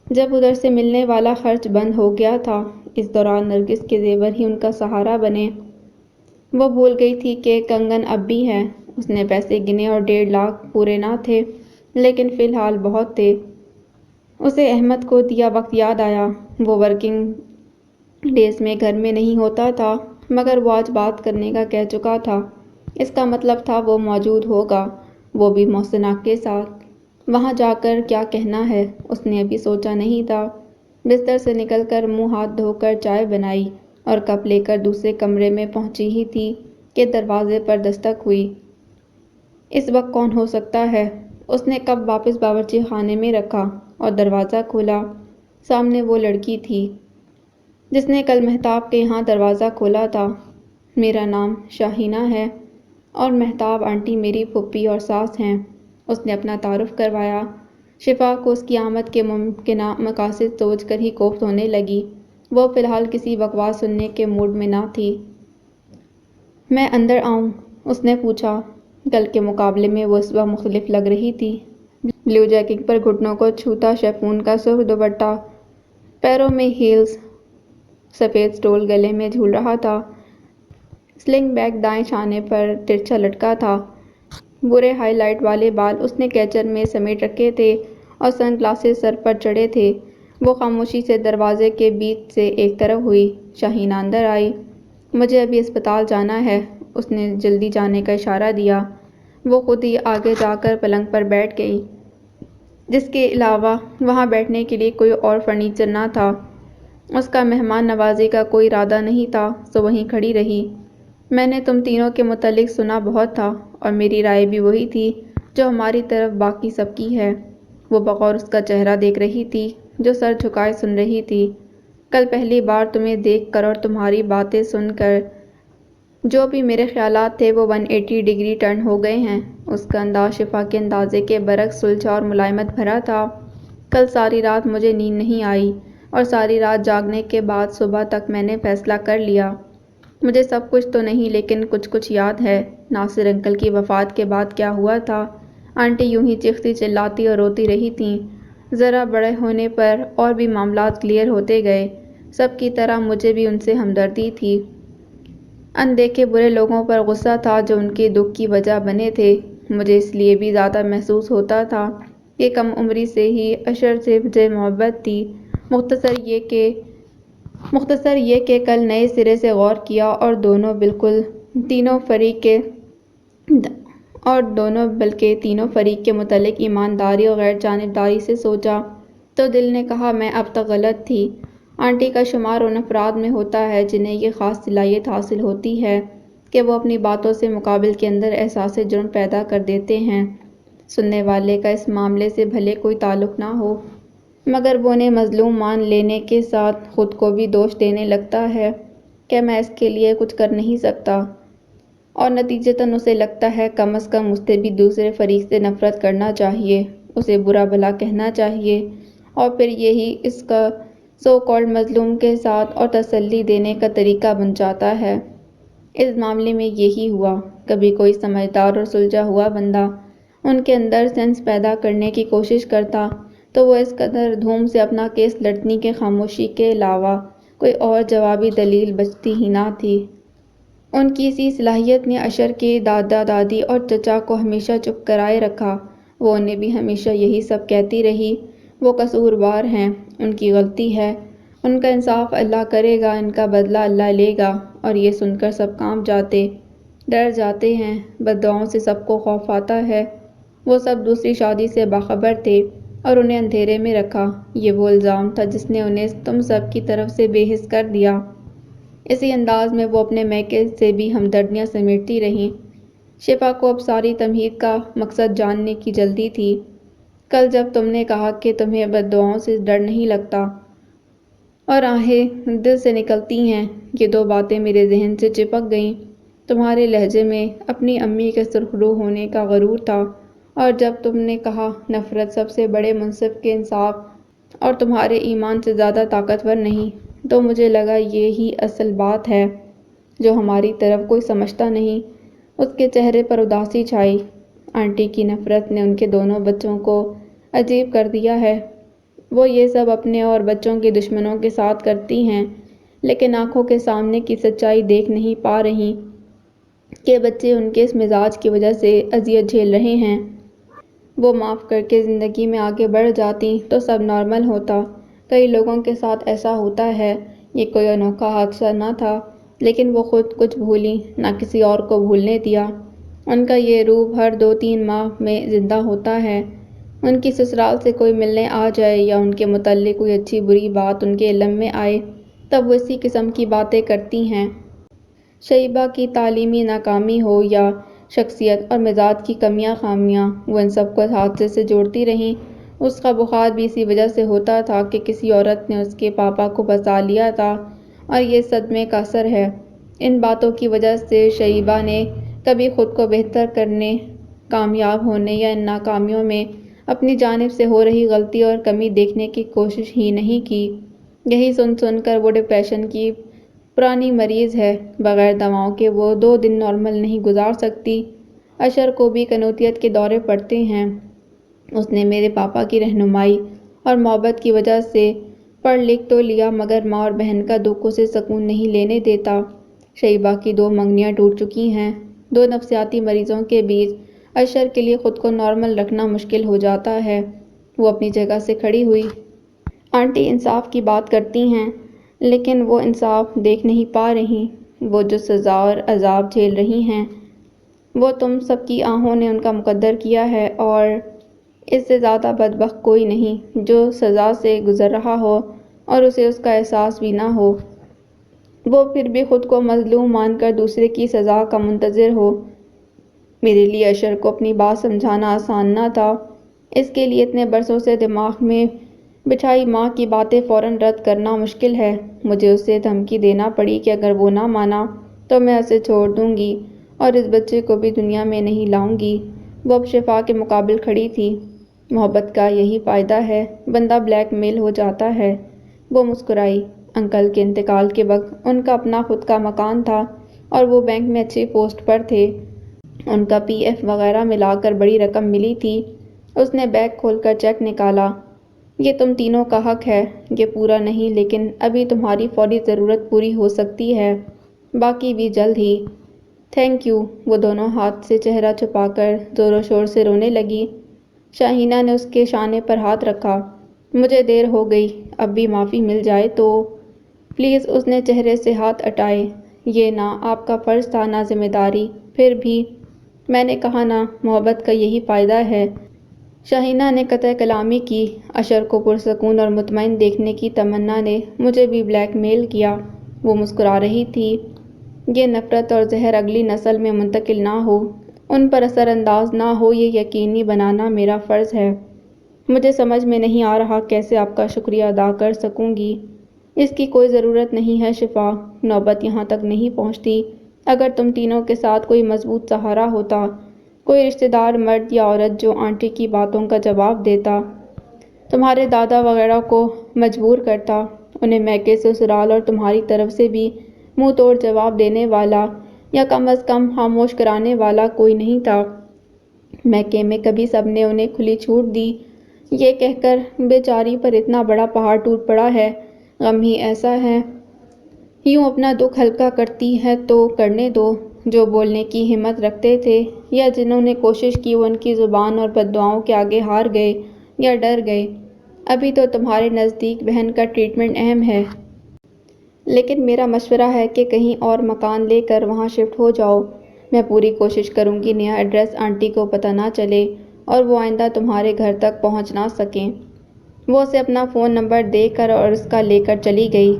جب ادھر سے ملنے والا خرچ بند ہو گیا تھا، اس دوران نرگس کے زیور ہی ان کا سہارا بنے۔ وہ بھول گئی تھی کہ کنگن اب بھی ہے۔ اس نے پیسے گنے اور 1.5 لاکھ پورے نہ تھے، لیکن فی الحال بہت تھے۔ اسے احمد کو دیا وقت یاد آیا۔ وہ ورکنگ ڈیز میں گھر میں نہیں ہوتا تھا، مگر وہ آج بات کرنے کا کہہ چکا تھا۔ اس کا مطلب تھا وہ موجود ہوگا، وہ بھی محسنہ کے ساتھ۔ وہاں جا کر کیا کہنا ہے، اس نے ابھی سوچا نہیں تھا۔ بستر سے نکل کر منہ ہاتھ دھو کر چائے بنائی اور کپ لے کر دوسرے کمرے میں پہنچی ہی تھی کہ دروازے پر دستک ہوئی۔ اس وقت کون ہو سکتا ہے؟ اس نے کپ واپس باورچی خانے میں رکھا اور دروازہ کھولا۔ سامنے وہ لڑکی تھی جس نے کل مہتاب کے یہاں دروازہ کھولا تھا۔ میرا نام شاہینہ ہے اور مہتاب آنٹی میری پھوپھی اور ساس ہیں، اس نے اپنا تعارف کروایا۔ شفا کو اس کی آمد کے ممکنہ مقاصد سوچ کر ہی کوفت ہونے لگی۔ وہ فی الحال کسی بکواس سننے کے موڈ میں نہ تھی۔ میں اندر آؤں؟ اس نے پوچھا۔ کل کے مقابلے میں وہ اس وقت مختلف لگ رہی تھی۔ بلیو جیکٹ پر گھٹنوں کو چھوتا شیفون کا سرخ دوپٹہ، پیروں میں ہیلز، سفید سٹول گلے میں جھول رہا تھا۔ سلنگ بیگ دائیں شانے پر ترچھا لٹکا تھا۔ برے ہائی لائٹ والے بال اس نے کیچر میں سمیٹ رکھے تھے اور سن گلاسز سر پر چڑھے تھے۔ وہ خاموشی سے دروازے کے بیچ سے ایک طرف ہوئی۔ شاہینہ اندر آئی۔ مجھے ابھی ہسپتال جانا ہے، اس نے جلدی جانے کا اشارہ دیا۔ وہ خود ہی آگے جا کر پلنگ پر بیٹھ گئی، جس کے علاوہ وہاں بیٹھنے کے لیے کوئی اور فرنیچر نہ تھا۔ اس کا مہمان نوازی کا کوئی ارادہ نہیں تھا، سو وہیں کھڑی رہی۔ میں نے تم تینوں کے متعلق سنا بہت تھا اور میری رائے بھی وہی تھی جو ہماری طرف باقی سب کی ہے۔ وہ بغور اس کا چہرہ دیکھ رہی تھی جو سر جھکائے سن رہی تھی۔ کل پہلی بار تمہیں دیکھ کر اور تمہاری باتیں سن کر جو بھی میرے خیالات تھے وہ 180 ڈگری ٹرن ہو گئے ہیں۔ اس کا انداز شفا کے اندازے کے برعکس سلجھا اور ملائمت بھرا تھا۔ کل ساری رات مجھے نیند نہیں آئی اور ساری رات جاگنے کے بعد صبح تک میں نے فیصلہ کر لیا۔ مجھے سب کچھ تو نہیں لیکن کچھ یاد ہے۔ ناصر انکل کی وفات کے بعد کیا ہوا تھا۔ آنٹی یوں ہی چیختی چلاتی اور روتی رہی تھیں۔ ذرا بڑے ہونے پر اور بھی معاملات کلیئر ہوتے گئے۔ سب کی طرح مجھے بھی ان سے ہمدردی تھی۔ اندیکھے برے لوگوں پر غصہ تھا جو ان کے دکھ کی وجہ بنے تھے۔ مجھے اس لیے بھی زیادہ محسوس ہوتا تھا کہ کم عمری سے ہی اشر سے مجھے محبت تھی۔ مختصر یہ کہ کل نئے سرے سے غور کیا اور دونوں بلکہ تینوں فریق کے متعلق ایمانداری اور غیر جانبداری سے سوچا تو دل نے کہا میں اب تک غلط تھی۔ آنٹی کا شمار ان افراد میں ہوتا ہے جنہیں یہ خاص صلاحیت حاصل ہوتی ہے کہ وہ اپنی باتوں سے مقابل کے اندر احساس جرم پیدا کر دیتے ہیں۔ سننے والے کا اس معاملے سے بھلے کوئی تعلق نہ ہو، مگر وہ انہیں مظلوم مان لینے کے ساتھ خود کو بھی دوش دینے لگتا ہے کہ میں اس کے لیے کچھ کر نہیں سکتا، اور نتیجتاً اسے لگتا ہے کم از کم اسے بھی دوسرے فریق سے نفرت کرنا چاہیے، اسے برا بھلا کہنا چاہیے، اور پھر یہی اس کا سو کالڈ مظلوم کے ساتھ اور تسلی دینے کا طریقہ بن جاتا ہے۔ اس معاملے میں یہی ہوا۔ کبھی کوئی سمجھدار اور سلجھا ہوا بندہ ان کے اندر سینس پیدا کرنے کی کوشش کرتا تو وہ اس قدر دھوم سے اپنا کیس لڑتی کہ خاموشی کے علاوہ کوئی اور جوابی دلیل بچتی ہی نہ تھی۔ ان کی اسی صلاحیت نے اشر کے دادا دادی اور چچا کو ہمیشہ چپ کرائے رکھا۔ وہ انہیں بھی ہمیشہ یہی سب کہتی رہی، وہ قصوروار ہیں، ان کی غلطی ہے، ان کا انصاف اللہ کرے گا، ان کا بدلہ اللہ لے گا۔ اور یہ سن کر سب کانپ جاتے، ڈر جاتے ہیں، بد دعاؤں سے سب کو خوف آتا ہے۔ وہ سب دوسری شادی سے باخبر تھے اور انہیں اندھیرے میں رکھا۔ یہ وہ الزام تھا جس نے انہیں تم سب کی طرف سے بے حس کر دیا۔ اسی انداز میں وہ اپنے میکے سے بھی ہمدردیاں سمیٹتی رہیں۔ شفا کو اب ساری تمہید کا مقصد جاننے کی جلدی تھی۔ کل جب تم نے کہا کہ تمہیں بد دعاؤں سے ڈر نہیں لگتا اور آہیں دل سے نکلتی ہیں، یہ دو باتیں میرے ذہن سے چپک گئیں۔ تمہارے لہجے میں اپنی امی کے سرخرو ہونے کا غرور تھا، اور جب تم نے کہا نفرت سب سے بڑے منصف کے انصاف اور تمہارے ایمان سے زیادہ طاقتور نہیں، تو مجھے لگا یہی اصل بات ہے جو ہماری طرف کوئی سمجھتا نہیں۔ اس کے چہرے پر اداسی چھائی۔ آنٹی کی نفرت نے ان کے دونوں بچوں کو عجیب کر دیا ہے۔ وہ یہ سب اپنے اور بچوں کے دشمنوں کے ساتھ کرتی ہیں، لیکن آنکھوں کے سامنے کی سچائی دیکھ نہیں پا رہی کہ بچے ان کے اس مزاج کی وجہ سے اذیت جھیل رہے ہیں۔ وہ معاف کر کے زندگی میں آگے بڑھ جاتیں تو سب نارمل ہوتا۔ کئی لوگوں کے ساتھ ایسا ہوتا ہے۔ یہ کوئی انوکھا حادثہ نہ تھا، لیکن وہ خود کچھ بھولیں، نہ کسی اور کو بھولنے دیا۔ ان کا یہ روپ ہر 2-3 ماہ میں زندہ ہوتا ہے۔ ان کی سسرال سے کوئی ملنے آ جائے یا ان کے متعلق کوئی اچھی بری بات ان کے علم میں آئے، تب وہ اسی قسم کی باتیں کرتی ہیں۔ شیبہ کی تعلیمی ناکامی ہو یا شخصیت اور مزاج کی کمیاں خامیاں، وہ ان سب کو اس حادثے سے جوڑتی رہیں۔ اس کا بخار بھی اسی وجہ سے ہوتا تھا کہ کسی عورت نے اس کے پاپا کو پھنسا لیا تھا، اور یہ صدمے کا اثر ہے۔ ان باتوں کی وجہ سے شیبہ نے کبھی خود کو بہتر کرنے، کامیاب ہونے یا ان ناکامیوں میں اپنی جانب سے ہو رہی غلطی اور کمی دیکھنے کی کوشش ہی نہیں کی۔ یہی سن کر وہ ڈپریشن کی پرانی مریض ہے۔ بغیر دواؤں کے وہ 2 دن نارمل نہیں گزار سکتی۔ اشر کو بھی قنوطیت کے دورے پڑتے ہیں۔ اس نے میرے پاپا کی رہنمائی اور محبت کی وجہ سے پڑھ لکھ تو لیا، مگر ماں اور بہن کا دکھ اسے سکون نہیں لینے دیتا۔ شیبہ کی 2 منگنیاں ٹوٹ چکی ہیں۔ 2 نفسیاتی مریضوں کے بیچ اشر کے لیے خود کو نارمل رکھنا مشکل ہو جاتا ہے۔ وہ اپنی جگہ سے کھڑی ہوئی۔ آنٹی انصاف کی بات کرتی ہیں، لیکن وہ انصاف دیکھ نہیں پا رہی۔ وہ جو سزا اور عذاب جھیل رہی ہیں، وہ تم سب کی آہوں نے ان کا مقدر کیا ہے، اور اس سے زیادہ بدبخت کوئی نہیں جو سزا سے گزر رہا ہو اور اسے اس کا احساس بھی نہ ہو۔ وہ پھر بھی خود کو مظلوم مان کر دوسرے کی سزا کا منتظر ہو۔ میرے لیے اشر کو اپنی بات سمجھانا آسان نہ تھا۔ اس کے لیے اتنے برسوں سے دماغ میں بٹھائی ماں کی باتیں فوراً رد کرنا مشکل ہے۔ مجھے اسے دھمکی دینا پڑی کہ اگر وہ نہ مانا تو میں اسے چھوڑ دوں گی اور اس بچے کو بھی دنیا میں نہیں لاؤں گی۔ وہ اب شفا کے مقابل کھڑی تھی۔ محبت کا یہی فائدہ ہے، بندہ بلیک میل ہو جاتا ہے۔ وہ مسکرائی۔ انکل کے انتقال کے وقت ان کا اپنا خود کا مکان تھا اور وہ بینک میں اچھی پوسٹ پر تھے۔ ان کا پی ایف وغیرہ ملا کر بڑی رقم ملی تھی۔ اس نے بیگ کھول کر چیک نکالا۔ یہ تم تینوں کا حق ہے۔ یہ پورا نہیں، لیکن ابھی تمہاری فوری ضرورت پوری ہو سکتی ہے، باقی بھی جلد ہی۔ Thank you. وہ دونوں ہاتھ سے چہرہ چھپا کر زور و شور سے رونے لگی۔ شاہینہ نے اس کے شانے پر ہاتھ رکھا۔ مجھے دیر ہو گئی، اب بھی معافی مل جائے تو پلیز۔ اس نے چہرے سے ہاتھ ہٹائے۔ یہ نہ آپ کا فرض تھا، نہ ذمہ داری۔ پھر بھی میں نے کہا نا، محبت کا یہی فائدہ ہے۔ شاہینہ نے قطع کلامی کی۔ اشر کو پرسکون اور مطمئن دیکھنے کی تمنا نے مجھے بھی بلیک میل کیا۔ وہ مسکرا رہی تھی۔ یہ نفرت اور زہر اگلی نسل میں منتقل نہ ہو، ان پر اثر انداز نہ ہو، یہ یقینی بنانا میرا فرض ہے۔ مجھے سمجھ میں نہیں آ رہا کیسے آپ کا شکریہ ادا کر سکوں گی۔ اس کی کوئی ضرورت نہیں ہے شفا، نوبت یہاں تک نہیں پہنچتی۔ اگر تم تینوں کے ساتھ کوئی مضبوط سہارا ہوتا، کوئی رشتہ دار مرد یا عورت جو آنٹی کی باتوں کا جواب دیتا، تمہارے دادا وغیرہ کو مجبور کرتا، انہیں میکے سے سسرال اور تمہاری طرف سے بھی منہ توڑ جواب دینے والا یا کم از کم خاموش کرانے والا کوئی نہیں تھا۔ میکے میں کبھی سب نے انہیں کھلی چھوٹ دی، یہ کہہ کر بیچاری پر اتنا بڑا پہاڑ ٹوٹ پڑا ہے۔ غم ہی ایسا ہے، یوں اپنا دکھ ہلکا کرتی ہے تو کرنے دو۔ جو بولنے کی ہمت رکھتے تھے یا جنہوں نے کوشش کی وہ ان کی زبان اور بددعاؤں کے آگے ہار گئے یا ڈر گئے۔ ابھی تو تمہارے نزدیک بہن کا ٹریٹمنٹ اہم ہے، لیکن میرا مشورہ ہے کہ کہیں اور مکان لے کر وہاں شفٹ ہو جاؤ۔ میں پوری کوشش کروں گی نیا ایڈریس آنٹی کو پتہ نہ چلے اور وہ آئندہ تمہارے گھر تک پہنچ نہ سکیں۔ وہ اسے اپنا فون نمبر دے کر اور اس کا لے کر چلی گئی۔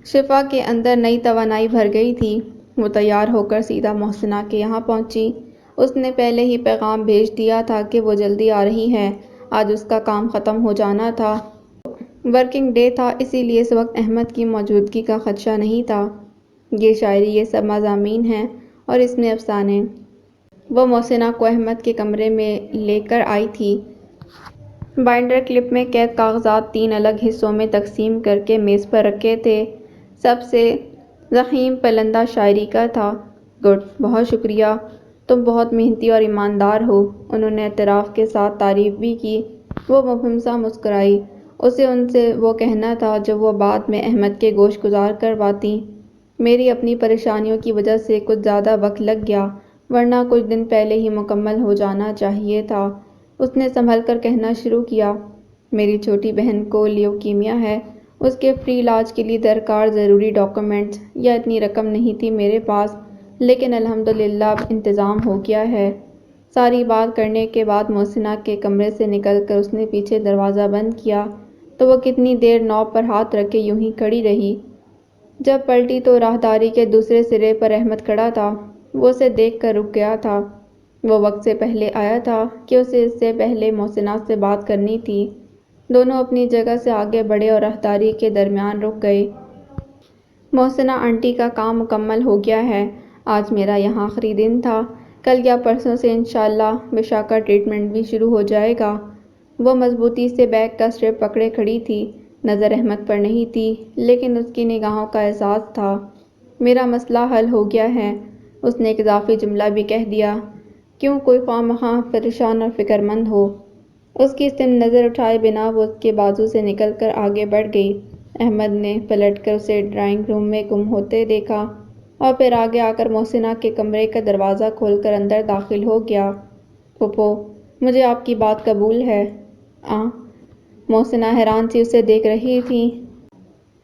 شفا کے اندر نئی توانائی بھر گئی تھی۔ وہ تیار ہو کر سیدھا محسنہ کے یہاں پہنچی۔ اس نے پہلے ہی پیغام بھیج دیا تھا کہ وہ جلدی آ رہی ہے۔ آج اس کا کام ختم ہو جانا تھا۔ ورکنگ ڈے تھا، اسی لیے اس وقت احمد کی موجودگی کا خدشہ نہیں تھا۔ یہ شاعری، یہ سب مضامین ہیں اور اس میں افسانے۔ وہ محسنہ کو احمد کے کمرے میں لے کر آئی تھی۔ بائنڈر کلپ میں قید کاغذات 3 الگ حصوں میں تقسیم کر کے میز پر رکھے تھے۔ سب سے ضخیم پلندہ شاعری کا تھا۔ گڈ، بہت شکریہ، تم بہت محنتی اور ایماندار ہو۔ انہوں نے اعتراف کے ساتھ تعریف بھی کی۔ وہ مبہم سا مسکرائی۔ اسے ان سے وہ کہنا تھا جو وہ بعد میں احمد کے گوش گزار کر پاتی۔ میری اپنی پریشانیوں کی وجہ سے کچھ زیادہ وقت لگ گیا، ورنہ کچھ دن پہلے ہی مکمل ہو جانا چاہیے تھا۔ اس نے سنبھل کر کہنا شروع کیا، میری چھوٹی بہن کو لیوکیمیا ہے۔ اس کے فری علاج کے لیے درکار ضروری ڈاکیومنٹس یا اتنی رقم نہیں تھی میرے پاس، لیکن الحمدللہ اب انتظام ہو گیا ہے۔ ساری بات کرنے کے بعد محسنہ کے کمرے سے نکل کر اس نے پیچھے دروازہ بند کیا تو وہ کتنی دیر نوب پر ہاتھ رکھے یوں ہی کھڑی رہی۔ جب پلٹی تو راہداری کے دوسرے سرے پر احمد کھڑا تھا۔ وہ اسے دیکھ کر رک گیا تھا۔ وہ وقت سے پہلے آیا تھا کہ اسے اس سے پہلے محسنہ سے بات کرنی تھی۔ دونوں اپنی جگہ سے آگے بڑھے اور راہداری کے درمیان رک گئے۔ محسنہ آنٹی کا کام مکمل ہو گیا ہے۔ آج میرا یہاں آخری دن تھا۔ کل یا پرسوں سے انشاءاللہ وشا کا ٹریٹمنٹ بھی شروع ہو جائے گا۔ وہ مضبوطی سے بیگ کا اسٹرپ پکڑے کھڑی تھی۔ نظر احمد پر نہیں تھی، لیکن اس کی نگاہوں کا احساس تھا۔ میرا مسئلہ حل ہو گیا ہے، اس نے ایک اضافی جملہ بھی کہہ دیا۔ کیوں کوئی خواہ مخواہ پریشان اور فکر مند ہو؟ اس کی سمت نظر اٹھائے بنا وہ اس کے بازو سے نکل کر آگے بڑھ گئی۔ احمد نے پلٹ کر اسے ڈرائنگ روم میں گم ہوتے دیکھا اور پھر آگے آ کر محسنہ کے کمرے کا دروازہ کھول کر اندر داخل ہو گیا۔ پھوپھو، مجھے آپ کی بات قبول ہے۔ محسنہ حیران سی اسے دیکھ رہی تھی۔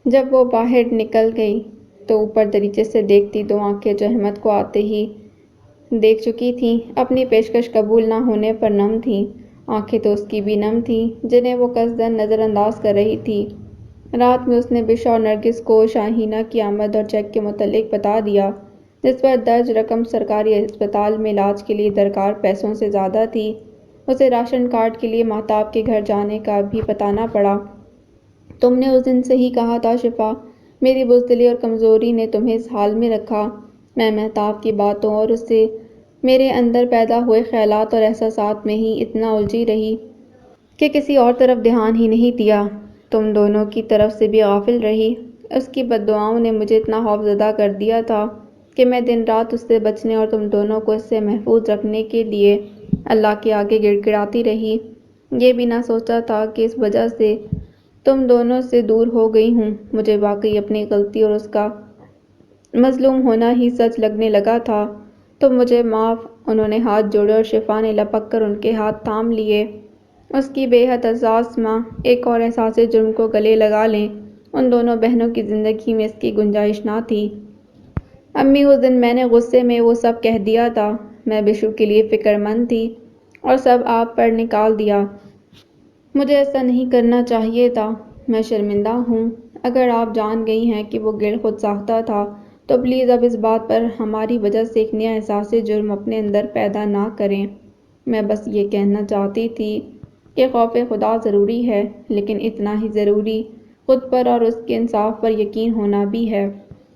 جب وہ باہر نکل گئی تو اوپر دریچے سے دیکھتی 2 آنکھیں جو احمد کو آتے ہی دیکھ چکی تھیں، اپنی پیشکش قبول نہ ہونے پر نم تھیں۔ آنکھیں تو اس کی بھی نم تھیں جنہیں وہ قصداً نظر انداز کر رہی تھی۔ رات میں اس نے بشا اور نرگس کو شاہینہ کی آمد اور چیک کے متعلق بتا دیا، جس پر درج رقم سرکاری اسپتال میں علاج کے لیے درکار پیسوں سے زیادہ تھی۔ اسے راشن کارڈ کے لیے مہتاب کے گھر جانے کا بھی بتانا پڑا۔ تم نے اس دن صحیح کہا تھا شفا، میری بزدلی اور کمزوری نے تمہیں اس حال میں رکھا۔ میں مہتاب کی باتوں اور اس سے میرے اندر پیدا ہوئے خیالات اور احساسات میں ہی اتنا الجھی رہی کہ کسی اور طرف دھیان ہی نہیں دیا۔ تم دونوں کی طرف سے بھی غافل رہی۔ اس کی بددعاؤں نے مجھے اتنا خوفزدہ کر دیا تھا کہ میں دن رات اس سے بچنے اور تم دونوں کو اس سے محفوظ رکھنے کے لیے اللہ کے آگے گڑ گڑاتی رہی۔ یہ بھی نہ سوچا تھا کہ اس وجہ سے تم دونوں سے دور ہو گئی ہوں۔ مجھے واقعی اپنی غلطی اور اس کا مظلوم ہونا ہی سچ لگنے لگا تھا۔ تم مجھے معاف۔ انہوں نے ہاتھ جوڑے اور شفا نے لپک کر ان کے ہاتھ تھام لیے۔ اس کی بے حد حساس ماں ایک اور احساس جرم کو گلے لگا لیں، ان دونوں بہنوں کی زندگی میں اس کی گنجائش نہ تھی۔ امی، اس دن میں نے غصے میں وہ سب کہہ دیا تھا۔ میں بشو کے لیے فکر مند تھی اور سب آپ پر نکال دیا۔ مجھے ایسا نہیں کرنا چاہیے تھا۔ میں شرمندہ ہوں۔ اگر آپ جان گئی ہیں کہ وہ گڑ خود ساختہ تھا تو پلیز اب اس بات پر ہماری وجہ سے ایک نیا احساس جرم اپنے اندر پیدا نہ کریں۔ میں بس یہ کہنا چاہتی تھی کہ خوف خدا ضروری ہے، لیکن اتنا ہی ضروری خود پر اور اس کے انصاف پر یقین ہونا بھی ہے۔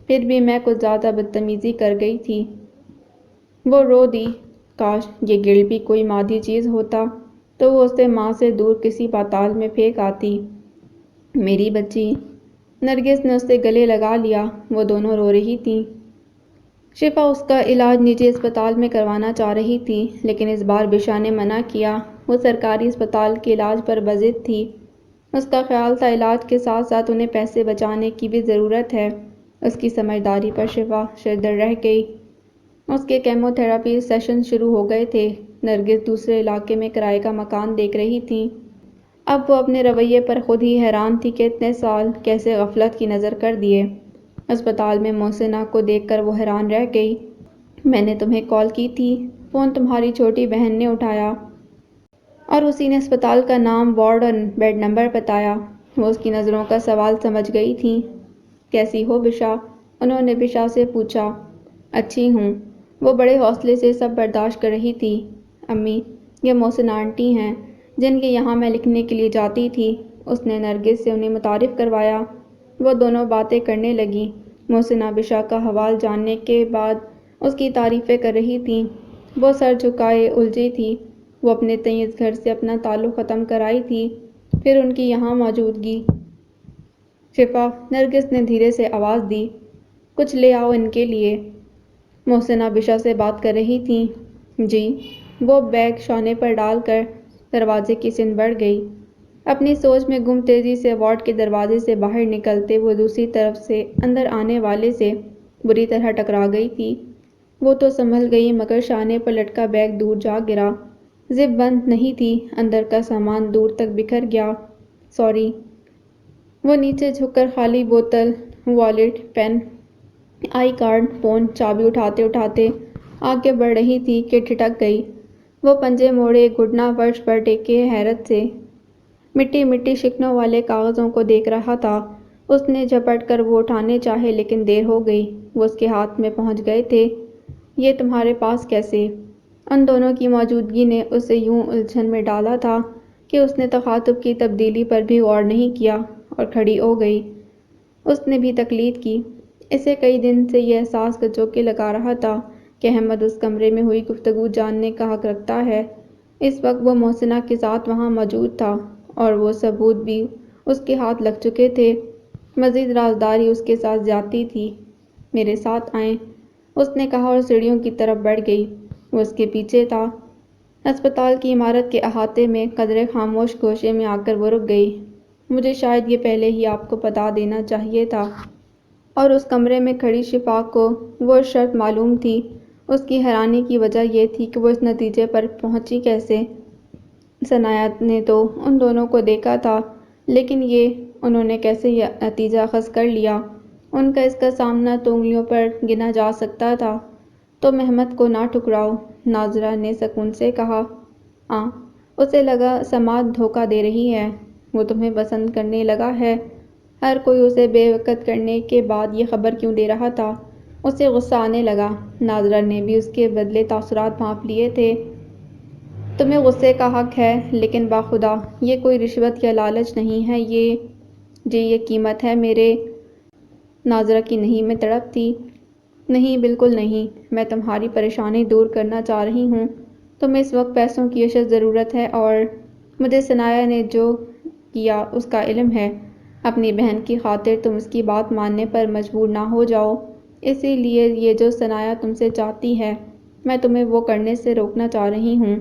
پھر بھی میں کچھ زیادہ بدتمیزی کر گئی تھی۔ وہ رو دی۔ کاش یہ گڑ بھی کوئی مادی چیز ہوتا تو وہ اسے ماں سے دور کسی پاتال میں پھینک آتی۔ میری بچی، نرگس نے اسے گلے لگا لیا۔ وہ دونوں رو رہی تھیں۔ شفا اس کا علاج نجی اسپتال میں کروانا چاہ رہی تھی، لیکن اس بار بشا نے منع کیا۔ وہ سرکاری اسپتال کے علاج پر بضد تھی۔ اس کا خیال تھا علاج کے ساتھ ساتھ انہیں پیسے بچانے کی بھی ضرورت ہے۔ اس کی سمجھداری پر شفا شردر رہ گئی۔ اس کے کیمو تھراپی سیشن شروع ہو گئے تھے۔ نرگس دوسرے علاقے میں کرائے کا مکان دیکھ رہی تھی۔ اب وہ اپنے رویے پر خود ہی حیران تھی کہ اتنے سال کیسے غفلت کی نظر کر دیے۔ اسپتال میں محسنہ کو دیکھ کر وہ حیران رہ گئی۔ میں نے تمہیں کال کی تھی، فون تمہاری چھوٹی بہن نے اٹھایا اور اسی نے اسپتال کا نام، وارڈ اور بیڈ نمبر بتایا۔ وہ اس کی نظروں کا سوال سمجھ گئی تھی۔ کیسی ہو بشا؟ انہوں نے بشا سے پوچھا۔ اچھی ہوں، وہ بڑے حوصلے سے سب برداشت کر رہی تھی۔ امی، یہ محسن آنٹی ہیں جن کے یہاں میں لکھنے کے لیے جاتی تھی۔ اس نے نرگس سے انہیں متعارف کروایا۔ وہ دونوں باتیں کرنے لگیں۔ محسنہ بشا کا حوال جاننے کے بعد اس کی تعریفیں کر رہی تھیں۔ وہ سر جھکائے الجھی تھی۔ وہ اپنے تئیں اس گھر سے اپنا تعلق ختم کر آئی تھی، پھر ان کی یہاں موجودگی۔ شفا، نرگس نے دھیرے سے آواز دی، کچھ لے آؤ ان کے لیے۔ محسنہ بشا سے بات کر رہی تھیں۔ جی۔ وہ بیگ شانے پر ڈال کر دروازے کی سمت بڑھ گئی۔ اپنی سوچ میں گم تیزی سے وارڈ کے دروازے سے باہر نکلتے وہ دوسری طرف سے اندر آنے والے سے بری طرح ٹکرا گئی تھی۔ وہ تو سنبھل گئی مگر شانے پر لٹکا بیگ دور جا گرا۔ زپ بند نہیں تھی، اندر کا سامان دور تک بکھر گیا۔ سوری۔ وہ نیچے جھک کر خالی بوتل، wallet, pen, I card, phone, چابی اٹھاتے اٹھاتے آگے بڑھ رہی تھی کہ ٹھٹک گئی۔ وہ پنجے موڑے گھٹنا فرش پر ٹیکے حیرت سے مٹی مٹی شکنوں والے کاغذوں کو دیکھ رہا تھا۔ اس نے جھپٹ کر وہ اٹھانے چاہے لیکن دیر ہو گئی، وہ اس کے ہاتھ میں پہنچ گئے تھے۔ یہ تمہارے پاس کیسے؟ ان دونوں کی موجودگی نے اسے یوں الجھن میں ڈالا تھا کہ اس نے تخاطب کی تبدیلی پر بھی غور نہیں کیا اور کھڑی ہو گئی۔ اس نے بھی تقلید کی۔ اسے کئی دن سے یہ احساس گچوکے لگا رہا تھا کہ احمد اس کمرے میں ہوئی گفتگو جاننے کا حق رکھتا ہے۔ اس وقت وہ محسنہ کے ساتھ وہاں موجود تھا اور وہ ثبوت بھی اس کے ہاتھ لگ چکے تھے۔ مزید رازداری اس کے ساتھ زیادتی تھی۔ میرے ساتھ آئیں، اس نے کہا اور سیڑھیوں کی طرف بڑھ گئی۔ وہ اس کے پیچھے تھا۔ اسپتال کی عمارت کے احاطے میں قدرے خاموش گوشے میں آ کر وہ رک گئی۔ مجھے شاید یہ پہلے ہی آپ کو بتا دینا چاہیے تھا۔ اور اس کمرے میں کھڑی شفا کو وہ شرط معلوم تھی۔ اس کی حیرانی کی وجہ یہ تھی کہ وہ اس نتیجے پر پہنچی کیسے؟ ثنایا نے تو ان دونوں کو دیکھا تھا، لیکن یہ انہوں نے کیسے یہ نتیجہ اخذ کر لیا؟ ان کا اس کا سامنا تو انگلیوں پر گنا جا سکتا تھا۔ تم احمد کو نہ ٹھکراؤ، ناظرہ نے سکون سے کہا۔ اسے لگا سماعت دھوکہ دے رہی ہے۔ وہ تمہیں پسند کرنے لگا ہے۔ ہر کوئی اسے بے وقت کرنے کے بعد یہ خبر کیوں دے رہا تھا؟ اسے غصہ آنے لگا۔ ناظرہ نے بھی اس کے بدلے تاثرات بھانپ لیے تھے۔ تمہیں غصے کا حق ہے، لیکن باخدا یہ کوئی رشوت یا لالچ نہیں ہے، یہ قیمت ہے میرے۔ ناظرہ کی نہیں میں تڑپ تھی۔ نہیں، بالکل نہیں، میں تمہاری پریشانی دور کرنا چاہ رہی ہوں۔ تمہیں اس وقت پیسوں کی اشد ضرورت ہے اور مجھے ثنایا نے جو کیا اس کا علم ہے۔ اپنی بہن کی خاطر تم اس کی بات ماننے پر مجبور نہ ہو جاؤ۔ اسی لیے یہ جو ثنایا تم سے چاہتی ہے، میں تمہیں وہ کرنے سے روکنا چاہ رہی ہوں۔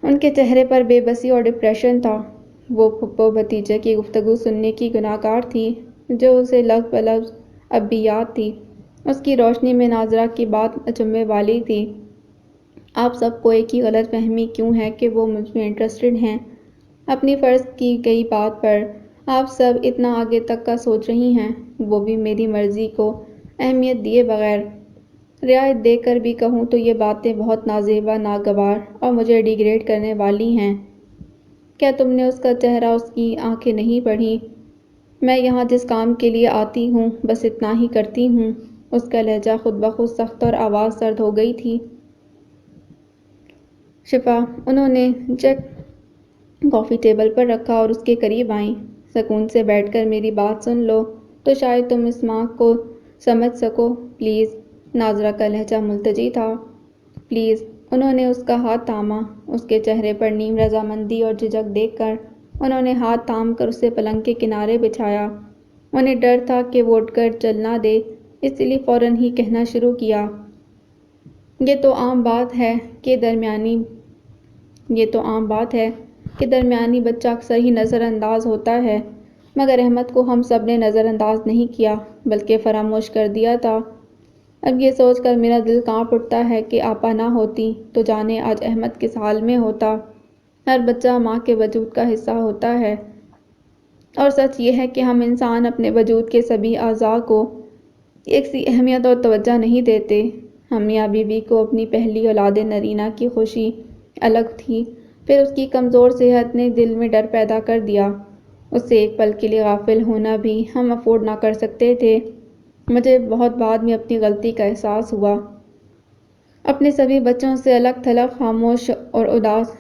ان کے چہرے پر بے بسی اور ڈپریشن تھا۔ وہ پھپھو بھتیجے کی گفتگو سننے کی گناہگار تھی جو اسے لفظ بلفظ اب بھی یاد تھی۔ اس کی روشنی میں ناظرہ کی بات اچنبھے والی تھی۔ آپ سب کو ایک ہی غلط فہمی کیوں ہے کہ وہ مجھ میں انٹرسٹڈ ہیں؟ اپنی فرض کی گئی بات پر آپ سب اتنا آگے تک کا سوچ رہی ہیں، وہ بھی میری مرضی کو اہمیت دیے بغیر۔ رعایت دے کر بھی کہوں تو یہ باتیں بہت نازیبا، ناگوار اور مجھے ڈیگریڈ کرنے والی ہیں۔ کیا تم نے اس کا چہرہ، اس کی آنکھیں نہیں پڑھی؟ میں یہاں جس کام کے لیے آتی ہوں بس اتنا ہی کرتی ہوں۔ اس کا لہجہ خود بخود سخت اور آواز سرد ہو گئی تھی۔ شفا، انہوں نے جگ کافی ٹیبل پر رکھا اور اس کے قریب آئیں۔ سکون سے بیٹھ کر میری بات سن لو تو شاید تم اس ماں کو سمجھ سکو، پلیز۔ ناظرہ کا لہجہ ملتجی تھا۔ پلیز۔ انہوں نے اس کا ہاتھ تھاما۔ اس کے چہرے پر نیم رضامندی اور جھجک دیکھ کر انہوں نے ہاتھ تھام کر اسے پلنگ کے کنارے بچھایا۔ انہیں ڈر تھا کہ وہ اٹھ کر چل نہ دے، اس لیے فوراً ہی کہنا شروع کیا۔ یہ تو عام بات ہے کہ درمیانی بچہ اکثر ہی نظر انداز ہوتا ہے۔ مگر احمد کو ہم سب نے نظر انداز نہیں کیا بلکہ فراموش کر دیا تھا۔ اب یہ سوچ کر میرا دل کانپ اٹھتا ہے کہ آپا نہ ہوتی تو جانے آج احمد کس حال میں ہوتا۔ ہر بچہ ماں کے وجود کا حصہ ہوتا ہے، اور سچ یہ ہے کہ ہم انسان اپنے وجود کے سبھی اعضاء کو ایک سی اہمیت اور توجہ نہیں دیتے۔ ہم میاں بی بی کو اپنی پہلی اولاد نرینہ کی خوشی الگ تھی، پھر اس کی کمزور صحت نے دل میں ڈر پیدا کر دیا۔ اس سے ایک پل کے لیے غافل ہونا بھی ہم افورڈ نہ کر سکتے تھے۔ مجھے بہت بعد میں اپنی غلطی کا احساس ہوا۔ اپنے سبھی بچوں سے الگ تھلگ، خاموش اور اداس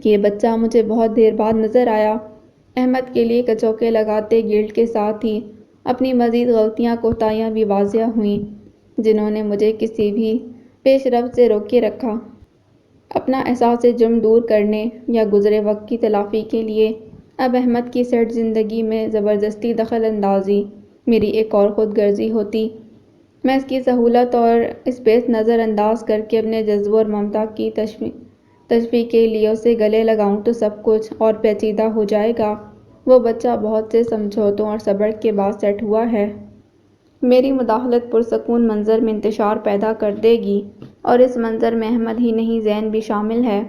یہ بچہ مجھے بہت دیر بعد نظر آیا۔ احمد کے لیے کچوکے لگاتے گلٹ کے ساتھ ہی اپنی مزید غلطیاں کوتاہیاں بھی واضح ہوئیں جنہوں نے مجھے کسی بھی پیش رفت سے روکے رکھا۔ اپنا احساس جرم دور کرنے یا گزرے وقت کی تلافی کے لیے اب احمد کی سیٹ زندگی میں زبردستی دخل اندازی میری ایک اور خود غرضی ہوتی۔ میں اس کی سہولت اور اسپیس نظر انداز کر کے اپنے جذبوں اور ممتا کی تشفی کے لیے اسے گلے لگاؤں تو سب کچھ اور پیچیدہ ہو جائے گا۔ وہ بچہ بہت سے سمجھوتوں اور صبر کے بعد سیٹ ہوا ہے۔ میری مداخلت پرسکون منظر میں انتشار پیدا کر دے گی، اور اس منظر میں احمد ہی نہیں زین بھی شامل ہے۔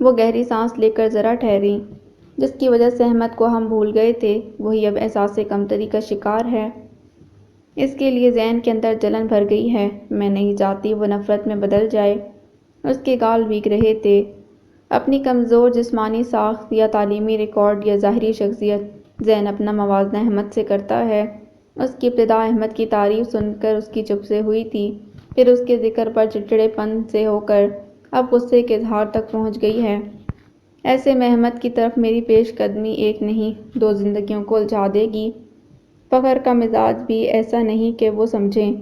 وہ گہری سانس لے کر ذرا ٹھہری۔ جس کی وجہ سے احمد کو ہم بھول گئے تھے وہی اب احساس کمتری کا شکار ہے۔ اس کے لیے زین کے اندر جلن بھر گئی ہے۔ میں نہیں چاہتی وہ نفرت میں بدل جائے۔ اس کے گال بھیگ رہے تھے۔ اپنی کمزور جسمانی ساخت یا تعلیمی ریکارڈ یا ظاہری شخصیت زین اپنا موازنہ احمد سے کرتا ہے۔ اس کی ابتدا احمد کی تعریف سن کر اس کی چپ سے ہوئی تھی، پھر اس کے ذکر پر چڑچڑے پن سے ہو کر اب غصے کے اظہار تک پہنچ گئی ہے۔ ایسے میں احمد کی طرف میری پیش قدمی ایک نہیں 2 زندگیوں کو الجھا دے گی۔ فخر کا مزاج بھی ایسا نہیں کہ وہ سمجھیں۔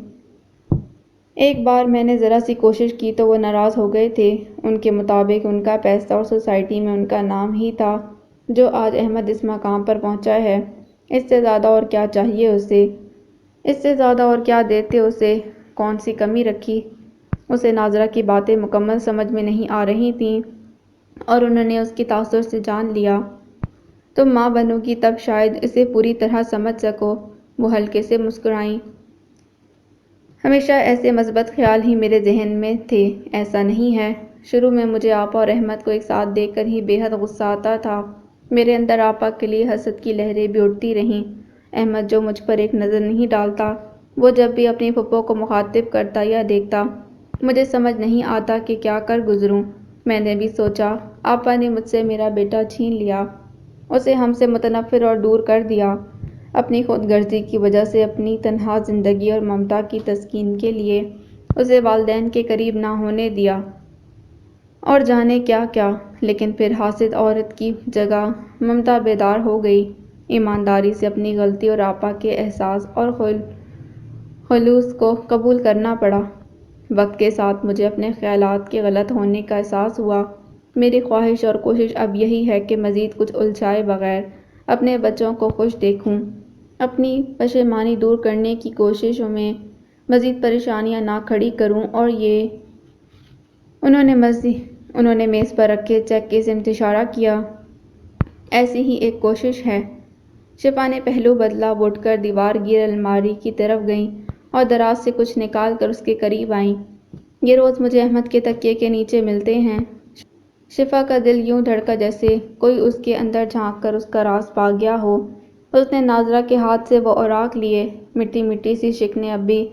ایک بار میں نے ذرا سی کوشش کی تو وہ ناراض ہو گئے تھے۔ ان کے مطابق ان کا پیسہ اور سوسائٹی میں ان کا نام ہی تھا جو آج احمد اس مقام پر پہنچا ہے۔ اس سے زیادہ اور کیا چاہیے اسے؟ اس سے زیادہ اور کیا دیتے اسے؟ کون سی کمی رکھی؟ اسے ناظرہ کی باتیں مکمل سمجھ میں نہیں آ رہی تھیں اور انہوں نے اس کی تاثر سے جان لیا۔ تم ماں بنو گی تب شاید اسے پوری طرح سمجھ سکو۔ وہ ہلکے سے مسکرائیں۔ ہمیشہ ایسے مثبت خیال ہی میرے ذہن میں تھے۔ ایسا نہیں ہے۔ شروع میں مجھے آپا اور احمد کو ایک ساتھ دیکھ کر ہی بے حد غصہ آتا تھا۔ میرے اندر آپا کے لیے حسد کی لہریں بھی اٹھتی رہیں۔ احمد جو مجھ پر ایک نظر نہیں ڈالتا، وہ جب بھی اپنی پھپھو کو مخاطب کرتا یا دیکھتا مجھے سمجھ نہیں آتا کہ کیا کر گزروں۔ میں نے بھی سوچا آپا نے مجھ سے میرا بیٹا چھین لیا، اسے ہم سے متنفر اور دور کر دیا۔ اپنی خود غرضی کی وجہ سے اپنی تنہا زندگی اور ممتا کی تسکین کے لیے اسے والدین کے قریب نہ ہونے دیا اور جانے کیا کیا۔ لیکن پھر حاسد عورت کی جگہ ممتا بیدار ہو گئی۔ ایمانداری سے اپنی غلطی اور آپا کے احساس اور خلوص کو قبول کرنا پڑا۔ وقت کے ساتھ مجھے اپنے خیالات کے غلط ہونے کا احساس ہوا۔ میری خواہش اور کوشش اب یہی ہے کہ مزید کچھ الجھائے بغیر اپنے بچوں کو خوش دیکھوں، اپنی پشیمانی دور کرنے کی کوششوں میں مزید پریشانیاں نہ کھڑی کروں، اور یہ انہوں نے میز پر رکھے چیک کی سمت اشارہ کیا۔ ایسی ہی ایک کوشش ہے۔ شفا نے پہلو بدلا، وہ اٹھ کر دیوار گیر الماری کی طرف گئیں اور دراز سے کچھ نکال کر اس کے قریب آئیں۔ یہ روز مجھے احمد کے تکیے کے نیچے ملتے ہیں۔ شفا کا دل یوں دھڑکا جیسے کوئی اس کے اندر جھانک کر اس کا راز پا گیا ہو۔ اس نے ناظرہ کے ہاتھ سے وہ اوراق لیے۔ مٹی مٹی سی شکنیں اب بھی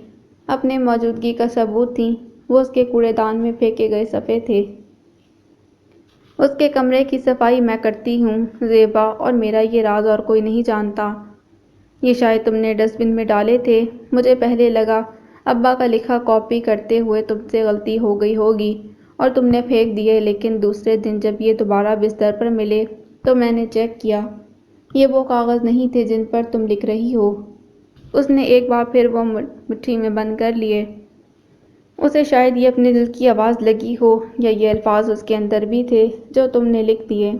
اپنے موجودگی کا ثبوت تھیں۔ وہ اس کے کوڑے دان میں پھینکے گئے صفحے تھے۔ اس کے کمرے کی صفائی میں کرتی ہوں زیبا، اور میرا یہ راز اور کوئی نہیں جانتا۔ یہ شاید تم نے ڈسٹ بن میں ڈالے تھے۔ مجھے پہلے لگا ابا کا لکھا کاپی کرتے ہوئے تم سے غلطی ہو گئی ہوگی اور تم نے پھینک دیے، لیکن دوسرے دن جب یہ دوبارہ بستر پر ملے تو میں نے چیک کیا۔ یہ وہ کاغذ نہیں تھے جن پر تم لکھ رہی ہو۔ اس نے ایک بار پھر وہ مٹھی میں بند کر لیے۔ اسے شاید یہ اپنے دل کی آواز لگی ہو، یا یہ الفاظ اس کے اندر بھی تھے جو تم نے لکھ دیے۔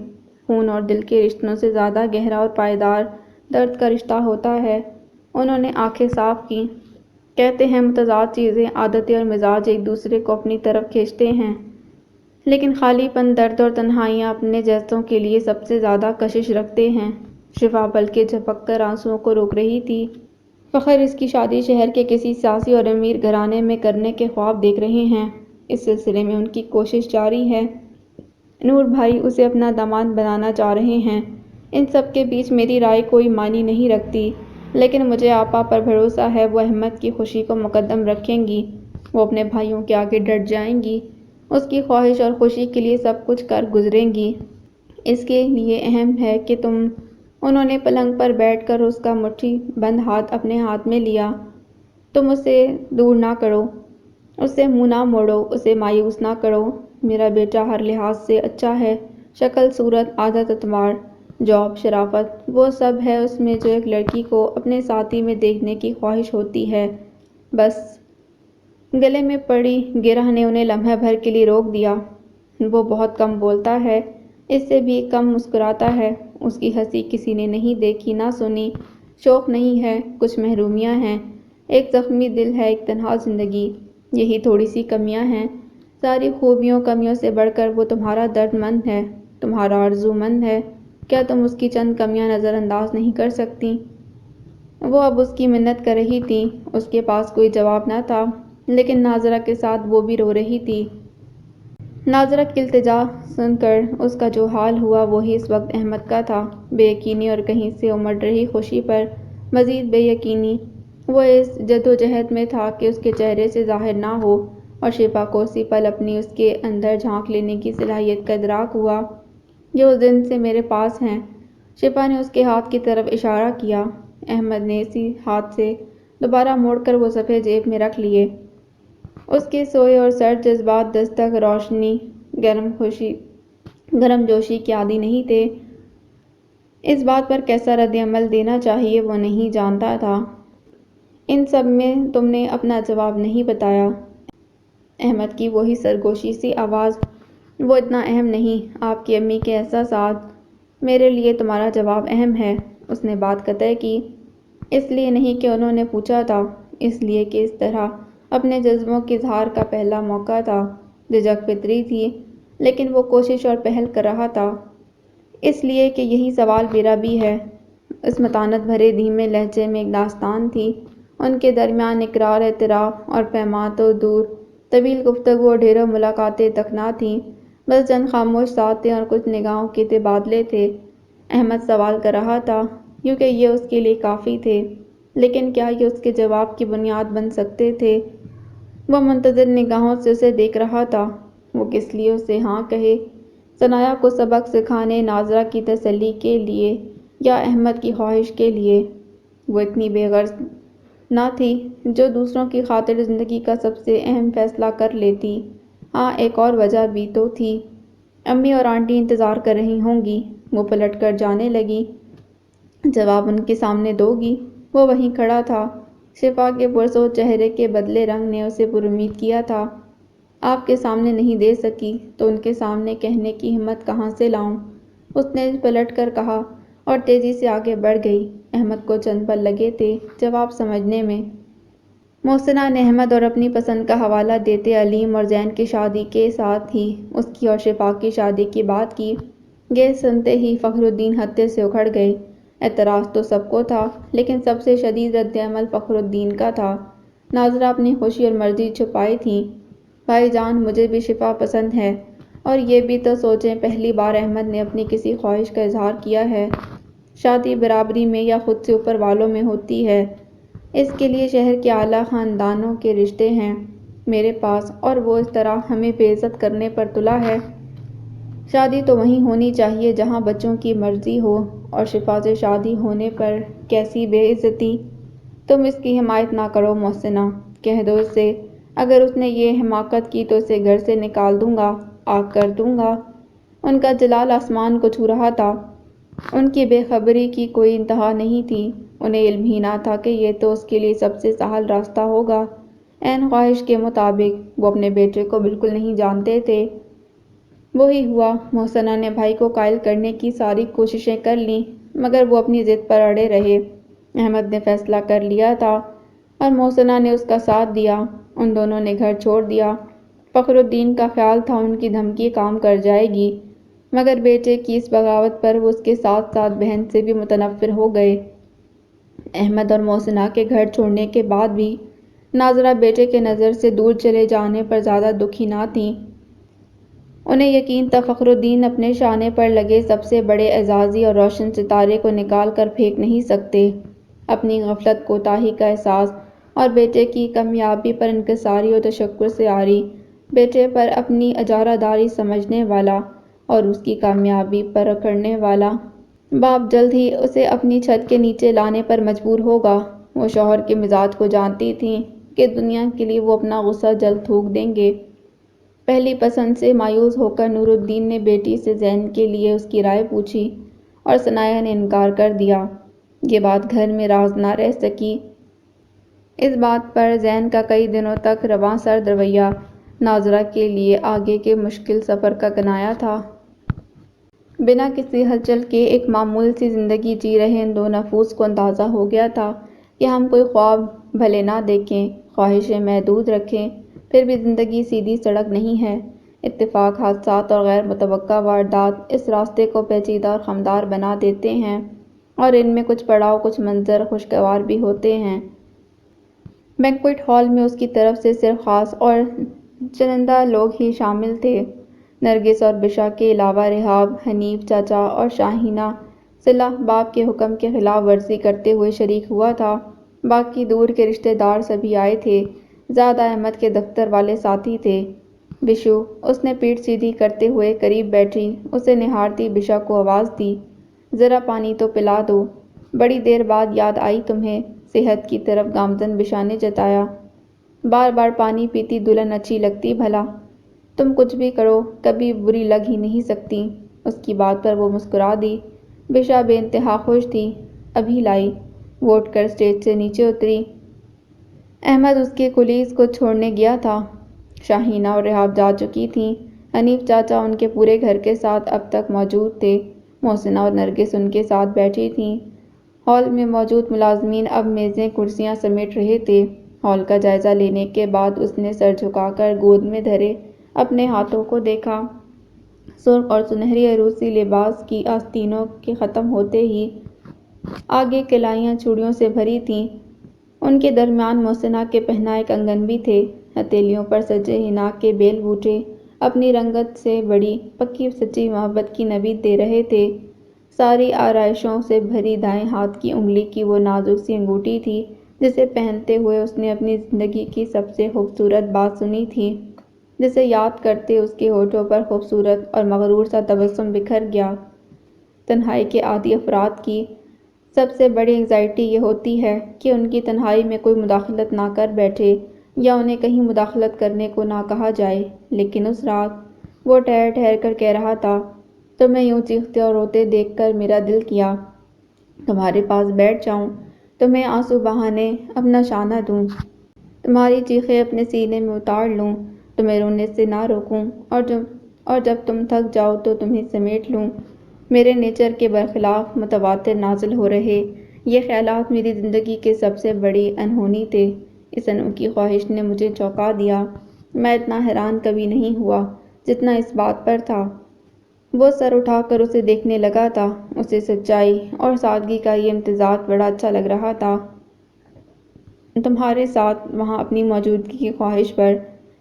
خون اور دل کے رشتوں سے زیادہ گہرا اور پائیدار درد کا رشتہ ہوتا ہے۔ انہوں نے آنکھیں صاف کیں۔ کہتے ہیں متضاد چیزیں، عادتیں اور مزاج ایک دوسرے کو اپنی طرف کھینچتے ہیں، لیکن خالی پن، درد اور تنہائیاں اپنے جیسوں کے لیے سب سے زیادہ کشش رکھتے ہیں۔ شفا بلکہ جھپک کر آنسوؤں کو روک رہی تھی۔ فخر اس کی شادی شہر کے کسی سیاسی اور امیر گھرانے میں کرنے کے خواب دیکھ رہے ہیں۔ اس سلسلے میں ان کی کوشش جاری ہے۔ نور بھائی اسے اپنا داماد بنانا چاہ رہے ہیں۔ ان سب کے بیچ میری رائے کوئی معنی نہیں رکھتی، لیکن مجھے آپا پر بھروسہ ہے وہ احمد کی خوشی کو مقدم رکھیں گی۔ وہ اپنے بھائیوں کے آگے ڈٹ جائیں گی، اس کی خواہش اور خوشی کے لیے سب کچھ کر گزریں گی۔ اس کے لیے اہم ہے کہ تم۔ انہوں نے پلنگ پر بیٹھ کر اس کا مٹھی بند ہاتھ اپنے ہاتھ میں لیا۔ تم اسے دور نہ کرو، اس سے منہ نہ موڑو، اسے مایوس نہ کرو۔ میرا بیٹا ہر لحاظ سے اچھا ہے، شکل صورت عادت اتوار جاب شرافت وہ سب ہے اس میں جو ایک لڑکی کو اپنے ساتھی میں دیکھنے کی خواہش ہوتی ہے۔ بس گلے میں پڑی گرہ نے انہیں لمحہ بھر کے لیے روک دیا۔ وہ بہت کم بولتا ہے، اس سے بھی کم مسکراتا ہے۔ اس کی ہنسی کسی نے نہیں دیکھی نہ سنی۔ شوق نہیں ہے، کچھ محرومیاں ہیں، ایک زخمی دل ہے، ایک تنہا زندگی، یہی تھوڑی سی کمیاں ہیں۔ ساری خوبیوں کمیوں سے بڑھ کر وہ تمہارا درد مند ہے، تمہارا آرزو مند ہے۔ کیا تم اس کی چند کمیاں نظر انداز نہیں کر سکتی؟ وہ اب اس کی منت کر رہی تھی۔ اس کے پاس کوئی جواب نہ تھا، لیکن ناظرہ کے ساتھ وہ بھی رو رہی تھی۔ ناظرہ کی التجا سن کر اس کا جو حال ہوا وہی اس وقت احمد کا تھا، بے یقینی اور کہیں سے امڑ رہی خوشی پر مزید بے یقینی۔ وہ اس جدوجہد میں تھا کہ اس کے چہرے سے ظاہر نہ ہو، اور شفا کو اسی پل اپنی اس کے اندر جھانک لینے کی صلاحیت کا ادراک ہوا۔ یہ اس دن سے میرے پاس ہیں۔ شفا نے اس کے ہاتھ کی طرف اشارہ کیا۔ احمد نے اسی ہاتھ سے دوبارہ موڑ کر وہ صفحے جیب میں رکھ لیے۔ اس کے سوئے اور سرد جذبات دستک روشنی گرم جوشی کے عادی نہیں تھے۔ اس بات پر کیسا رد عمل دینا چاہیے وہ نہیں جانتا تھا۔ ان سب میں تم نے اپنا جواب نہیں بتایا۔ احمد کی وہی سرگوشی سی آواز، وہ اتنا اہم نہیں، آپ کی امی کے احساسات، میرے لیے تمہارا جواب اہم ہے۔ اس نے بات قطع کی۔ اس لیے نہیں کہ انہوں نے پوچھا تھا، اس لیے کہ اس طرح اپنے جذبوں کے اظہار کا پہلا موقع تھا۔ جھجک فطری تھی، لیکن وہ کوشش اور پہل کر رہا تھا۔ اس لیے کہ یہی سوال میرا بھی ہے۔ اس متانت بھرے دھیمے لہجے میں ایک داستان تھی۔ ان کے درمیان اقرار اعتراف اور پیماں تو دور، طویل گفتگو اور ڈھیروں ملاقاتیں تک نہ تھیں، بس چند خاموش ساتیں اور کچھ نگاہوں کے تبادلے تھے۔ احمد سوال کر رہا تھا، کیونکہ یہ اس کے لیے کافی تھے، لیکن کیا یہ اس کے جواب کی بنیاد بن سکتے تھے؟ وہ منتظر نگاہوں سے اسے دیکھ رہا تھا۔ وہ کس لیے اسے ہاں کہے؟ ثنایا کو سبق سکھانے، ناظرہ کی تسلی کے لیے، یا احمد کی خواہش کے لیے؟ وہ اتنی بے غرض نہ تھی جو دوسروں کی خاطر زندگی کا سب سے اہم فیصلہ کر لیتی۔ ہاں، ایک اور وجہ بھی تو تھی۔ امی اور آنٹی انتظار کر رہی ہوں گی۔ وہ پلٹ کر جانے لگی۔ جواب ان کے سامنے دو گی؟ وہ وہیں کھڑا تھا۔ شفا کے پرسوز چہرے کے بدلے رنگ نے اسے پر امید کیا تھا۔ آپ کے سامنے نہیں دے سکی تو ان کے سامنے کہنے کی ہمت کہاں سے لاؤں؟ اس نے پلٹ کر کہا، اور تیزی سے آگے بڑھ گئی۔ احمد کو چند پل لگے تھے جواب سمجھنے میں۔ محسنہ نے احمد اور اپنی پسند کا حوالہ دیتے علیم اور زین کی شادی کے ساتھ ہی اس کی اور شفا کی شادی کی بات کی۔ یہ سنتے ہی فخرالدین ہتے سے اکھڑ گئے۔ اعتراض تو سب کو تھا، لیکن سب سے شدید رد عمل فخرالدین کا تھا۔ ناظرہ اپنی خوشی اور مرضی چھپائے تھی۔ بھائی جان، مجھے بھی شفا پسند ہے، اور یہ بھی تو سوچیں پہلی بار احمد نے اپنی کسی خواہش کا اظہار کیا ہے۔ شادی برابری میں یا خود سے اوپر والوں میں ہوتی ہے۔ اس کے لیے شہر کے اعلیٰ خاندانوں کے رشتے ہیں میرے پاس، اور وہ اس طرح ہمیں بے عزت کرنے پر تلا ہے۔ شادی تو وہیں ہونی چاہیے جہاں بچوں کی مرضی ہو، اور شفا سے شادی ہونے پر کیسی بے عزتی؟ تم اس کی حمایت نہ کرو محسنہ، کہہ دو اسے، اگر اس نے یہ حماقت کی تو اسے گھر سے نکال دوں گا، آگ کر دوں گا۔ ان کا جلال آسمان کو چھو رہا تھا۔ ان کی بے خبری کی کوئی انتہا نہیں تھی۔ انہیں علم ہی نہ تھا کہ یہ تو اس کے لیے سب سے سہل راستہ ہوگا۔ عین خواہش کے مطابق وہ اپنے بیٹے کو بالکل نہیں جانتے تھے۔ وہی ہوا۔ محسنہ نے بھائی کو قائل کرنے کی ساری کوششیں کر لیں، مگر وہ اپنی ضد پر اڑے رہے۔ احمد نے فیصلہ کر لیا تھا، اور محسنہ نے اس کا ساتھ دیا۔ ان دونوں نے گھر چھوڑ دیا۔ فخرالدین کا خیال تھا ان کی دھمکی کام کر جائے گی۔ مگر بیٹے کی اس بغاوت پر وہ اس کے ساتھ ساتھ بہن سے بھی متنفر ہو گئے۔ احمد اور محسنہ کے گھر چھوڑنے کے بعد بھی ناظرہ بیٹے کے نظر سے دور چلے جانے پر زیادہ دکھی نہ تھیں۔ انہیں یقین تھا فخرالدین اپنے شانے پر لگے سب سے بڑے اعزازی اور روشن ستارے کو نکال کر پھینک نہیں سکتے۔ اپنی غفلت کوتاہی کا احساس اور بیٹے کی کامیابی پر انکساری و تشکر سے عاری، بیٹے پر اپنی اجارہ داری سمجھنے والا اور اس کی کامیابی پر اکڑنے والا باپ جلد ہی اسے اپنی چھت کے نیچے لانے پر مجبور ہوگا۔ وہ شوہر کے مزاج کو جانتی تھیں کہ دنیا کے لیے وہ اپنا غصہ جلد تھوک دیں گے۔ پہلی پسند سے مایوس ہو کر نور الدین نے بیٹی سے زین کے لیے اس کی رائے پوچھی اور ثنایا نے انکار کر دیا۔ یہ بات گھر میں راز نہ رہ سکی۔ اس بات پر زین کا کئی دنوں تک رواں سرد رویہ ناظرہ کے لیے آگے کے مشکل سفر کا کنایا تھا۔ بنا کسی ہلچل کے ایک معمول سی زندگی جی رہے ان دو نفوس کو اندازہ ہو گیا تھا کہ ہم کوئی خواب بھلے نہ دیکھیں، خواہشیں محدود رکھیں، پھر بھی زندگی سیدھی سڑک نہیں ہے۔ اتفاق، حادثات اور غیر متوقع واردات اس راستے کو پیچیدہ اور خمدار بنا دیتے ہیں، اور ان میں کچھ پڑاؤ، کچھ منظر خوشگوار بھی ہوتے ہیں۔ بینکویٹ ہال میں اس کی طرف سے صرف خاص اور چنندہ لوگ ہی شامل تھے۔ نرگس اور بشا کے علاوہ رحاب، حنیف چاچا اور شاہینہ صلہ باپ کے حکم کی خلاف ورزی کرتے ہوئے شریک ہوا تھا۔ باقی دور کے رشتہ دار سبھی آئے تھے۔ زاد احمد کے دفتر والے ساتھی تھے۔ بشو، اس نے پیٹھ سیدھی کرتے ہوئے قریب بیٹھی اسے نہارتی بشا کو آواز دی، ذرا پانی تو پلا دو، بڑی دیر بعد یاد آئی تمہیں؟ صحت کی طرف گامزن بشا نے جتایا۔ بار بار پانی پیتی دلہن اچھی لگتی بھلا؟ تم کچھ بھی کرو کبھی بری لگ ہی نہیں سکتی۔ اس کی بات پر وہ مسکرا دی۔ بشا بے انتہا خوش تھی۔ ابھی لائی۔ وہ اٹھ کر اسٹیج سے نیچے اتری۔ احمد اس کے کلیس کو چھوڑنے گیا تھا۔ شاہینہ اور رحاب جا چکی تھیں۔ حنیف چاچا ان کے پورے گھر کے ساتھ اب تک موجود تھے۔ محسنہ اور نرگس ان کے ساتھ بیٹھی تھیں۔ ہال میں موجود ملازمین اب میزیں کرسیاں سمیٹ رہے تھے۔ ہال کا جائزہ لینے کے بعد اس نے سر جھکا کر گود میں دھرے اپنے ہاتھوں کو دیکھا۔ سرخ اور سنہری عروسی لباس کی آستینوں کے ختم ہوتے ہی آگے کلائیاں چوڑیوں سے بھری تھیں۔ ان کے درمیان محسنہ کے پہنائے کنگن بھی تھے۔ ہتھیلیوں پر سجے حنا کے بیل بوٹے اپنی رنگت سے بڑی پکی سچی محبت کی نوید دے رہے تھے۔ ساری آرائشوں سے بھری دائیں ہاتھ کی انگلی کی وہ نازک سی انگوٹھی تھی جسے پہنتے ہوئے اس نے اپنی زندگی کی سب سے خوبصورت بات سنی تھی، جسے یاد کرتے اس کے ہونٹوں پر خوبصورت اور مغرور سا تبسم بکھر گیا۔ تنہائی کے عادی افراد کی سب سے بڑی انگزائٹی یہ ہوتی ہے کہ ان کی تنہائی میں کوئی مداخلت نہ کر بیٹھے یا انہیں کہیں مداخلت کرنے کو نہ کہا جائے۔ لیکن اس رات وہ ٹھہر ٹھہر کر کہہ رہا تھا، تمہیں یوں چیختے اور روتے دیکھ کر میرا دل کیا تمہارے پاس بیٹھ جاؤں، تمہیں آنسو بہانے اپنا شانہ دوں، تمہاری چیخیں اپنے سینے میں اتار لوں، تمہیں رونے سے نہ روکوں، اور جب تم تھک جاؤ تو تمہیں سمیٹ لوں۔ میرے نیچر کے برخلاف متواتر نازل ہو رہے یہ خیالات میری زندگی کے سب سے بڑی انہونی تھے۔ اس انوکھی خواہش نے مجھے چونکا دیا۔ میں اتنا حیران کبھی نہیں ہوا جتنا اس بات پر تھا۔ وہ سر اٹھا کر اسے دیکھنے لگا تھا۔ اسے سچائی اور سادگی کا یہ امتزاج بڑا اچھا لگ رہا تھا۔ تمہارے ساتھ وہاں اپنی موجودگی کی خواہش پر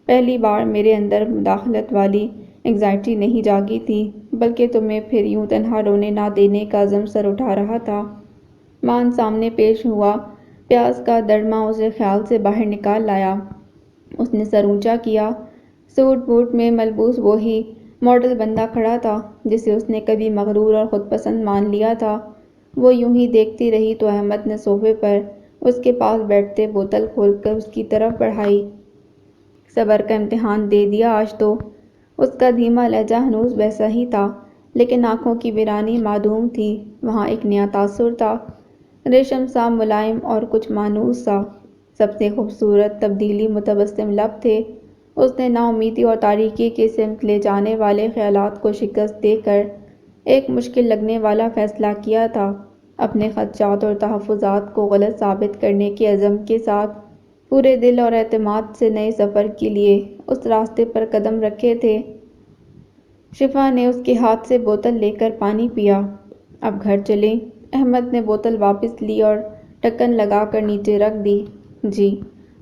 پہلی بار میرے اندر مداخلت والی انگزائٹی نہیں جاگی تھی، بلکہ تمہیں پھر یوں تنہا رونے نہ دینے کا عزم سر اٹھا رہا تھا۔ مان سامنے پیش ہوا۔ پیاس کا دڑما اسے خیال سے باہر نکال لایا۔ اس نے سر اونچا کیا۔ سوٹ بوٹ میں ملبوس وہی ماڈل بندہ کھڑا تھا جسے اس نے کبھی مغرور اور خود پسند مان لیا تھا۔ وہ یوں ہی دیکھتی رہی تو احمد نے صوفے پر اس کے پاس بیٹھتے بوتل کھول کر اس کی طرف بڑھائی۔ صبر کا امتحان دے دیا آج تو۔ اس کا دھیما لہجہ ہنوز ویسا ہی تھا، لیکن آنکھوں کی ویرانی معدوم تھی۔ وہاں ایک نیا تاثر تھا، ریشم سا ملائم اور کچھ مانوس سا۔ سب سے خوبصورت تبدیلی متبسم لب تھے۔ اس نے نا امیدی اور تاریکی کی سمت لے جانے والے خیالات کو شکست دے کر ایک مشکل لگنے والا فیصلہ کیا تھا۔ اپنے خدشات اور تحفظات کو غلط ثابت کرنے کے عزم کے ساتھ پورے دل اور اعتماد سے نئے سفر کے لیے اس راستے پر قدم رکھے تھے۔ شفا نے اس کے ہاتھ سے بوتل لے کر پانی پیا۔ اب گھر چلیں۔ احمد نے بوتل واپس لی اور ڈھکن لگا کر نیچے رکھ دی۔ جی،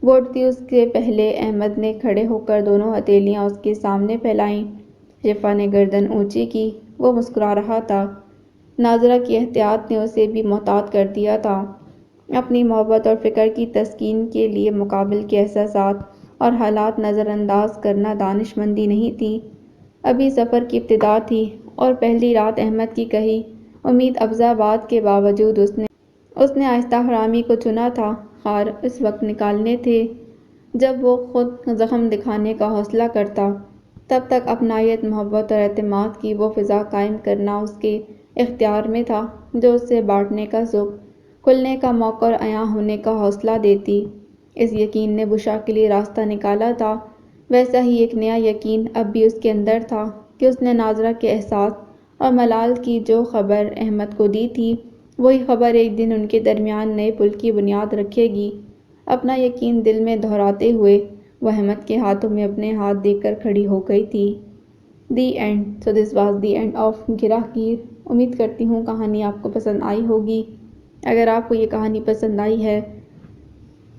وہ اٹھتی اس سے پہلے احمد نے کھڑے ہو کر دونوں ہتھیلیاں اس کے سامنے پھیلائیں۔ شفا نے گردن اونچی کی۔ وہ مسکرا رہا تھا۔ ناظرہ کی احتیاط نے اسے بھی محتاط کر دیا تھا۔ اپنی محبت اور فکر کی تسکین کے لیے مقابل کے احساسات اور حالات نظر انداز کرنا دانش مندی نہیں تھی۔ ابھی سفر کی ابتدا تھی اور پہلی رات احمد کی کہی امید افزا بات کے باوجود اس نے آہستہ حرامی کو چنا تھا۔ خار اس وقت نکالنے تھے جب وہ خود زخم دکھانے کا حوصلہ کرتا۔ تب تک اپنائیت، محبت اور اعتماد کی وہ فضا قائم کرنا اس کے اختیار میں تھا جو اسے بانٹنے کا سکھ، کھلنے کا موقع اور عیاں ہونے کا حوصلہ دیتی۔ اس یقین نے بشرا کے لیے راستہ نکالا تھا۔ ویسا ہی ایک نیا یقین اب بھی اس کے اندر تھا کہ اس نے ناظرہ کے احساس اور ملال کی جو خبر احمد کو دی تھی، وہی خبر ایک دن ان کے درمیان نئے پل کی بنیاد رکھے گی۔ اپنا یقین دل میں دہراتے ہوئے وہ احمد کے ہاتھوں میں اپنے ہاتھ دے کر کھڑی ہو گئی تھی۔ The end. So this was the end of گراہگیر۔ امید کرتی ہوں کہانی آپ کو پسند آئی ہوگی۔ اگر آپ کو یہ کہانی پسند آئی ہے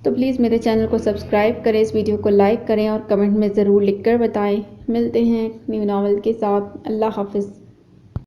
تو پلیز میرے چینل کو سبسکرائب کریں، اس ویڈیو کو لائک کریں اور کمنٹ میں ضرور لکھ کر بتائیں۔ ملتے ہیں ایک نیو ناول کے ساتھ۔ اللہ حافظ۔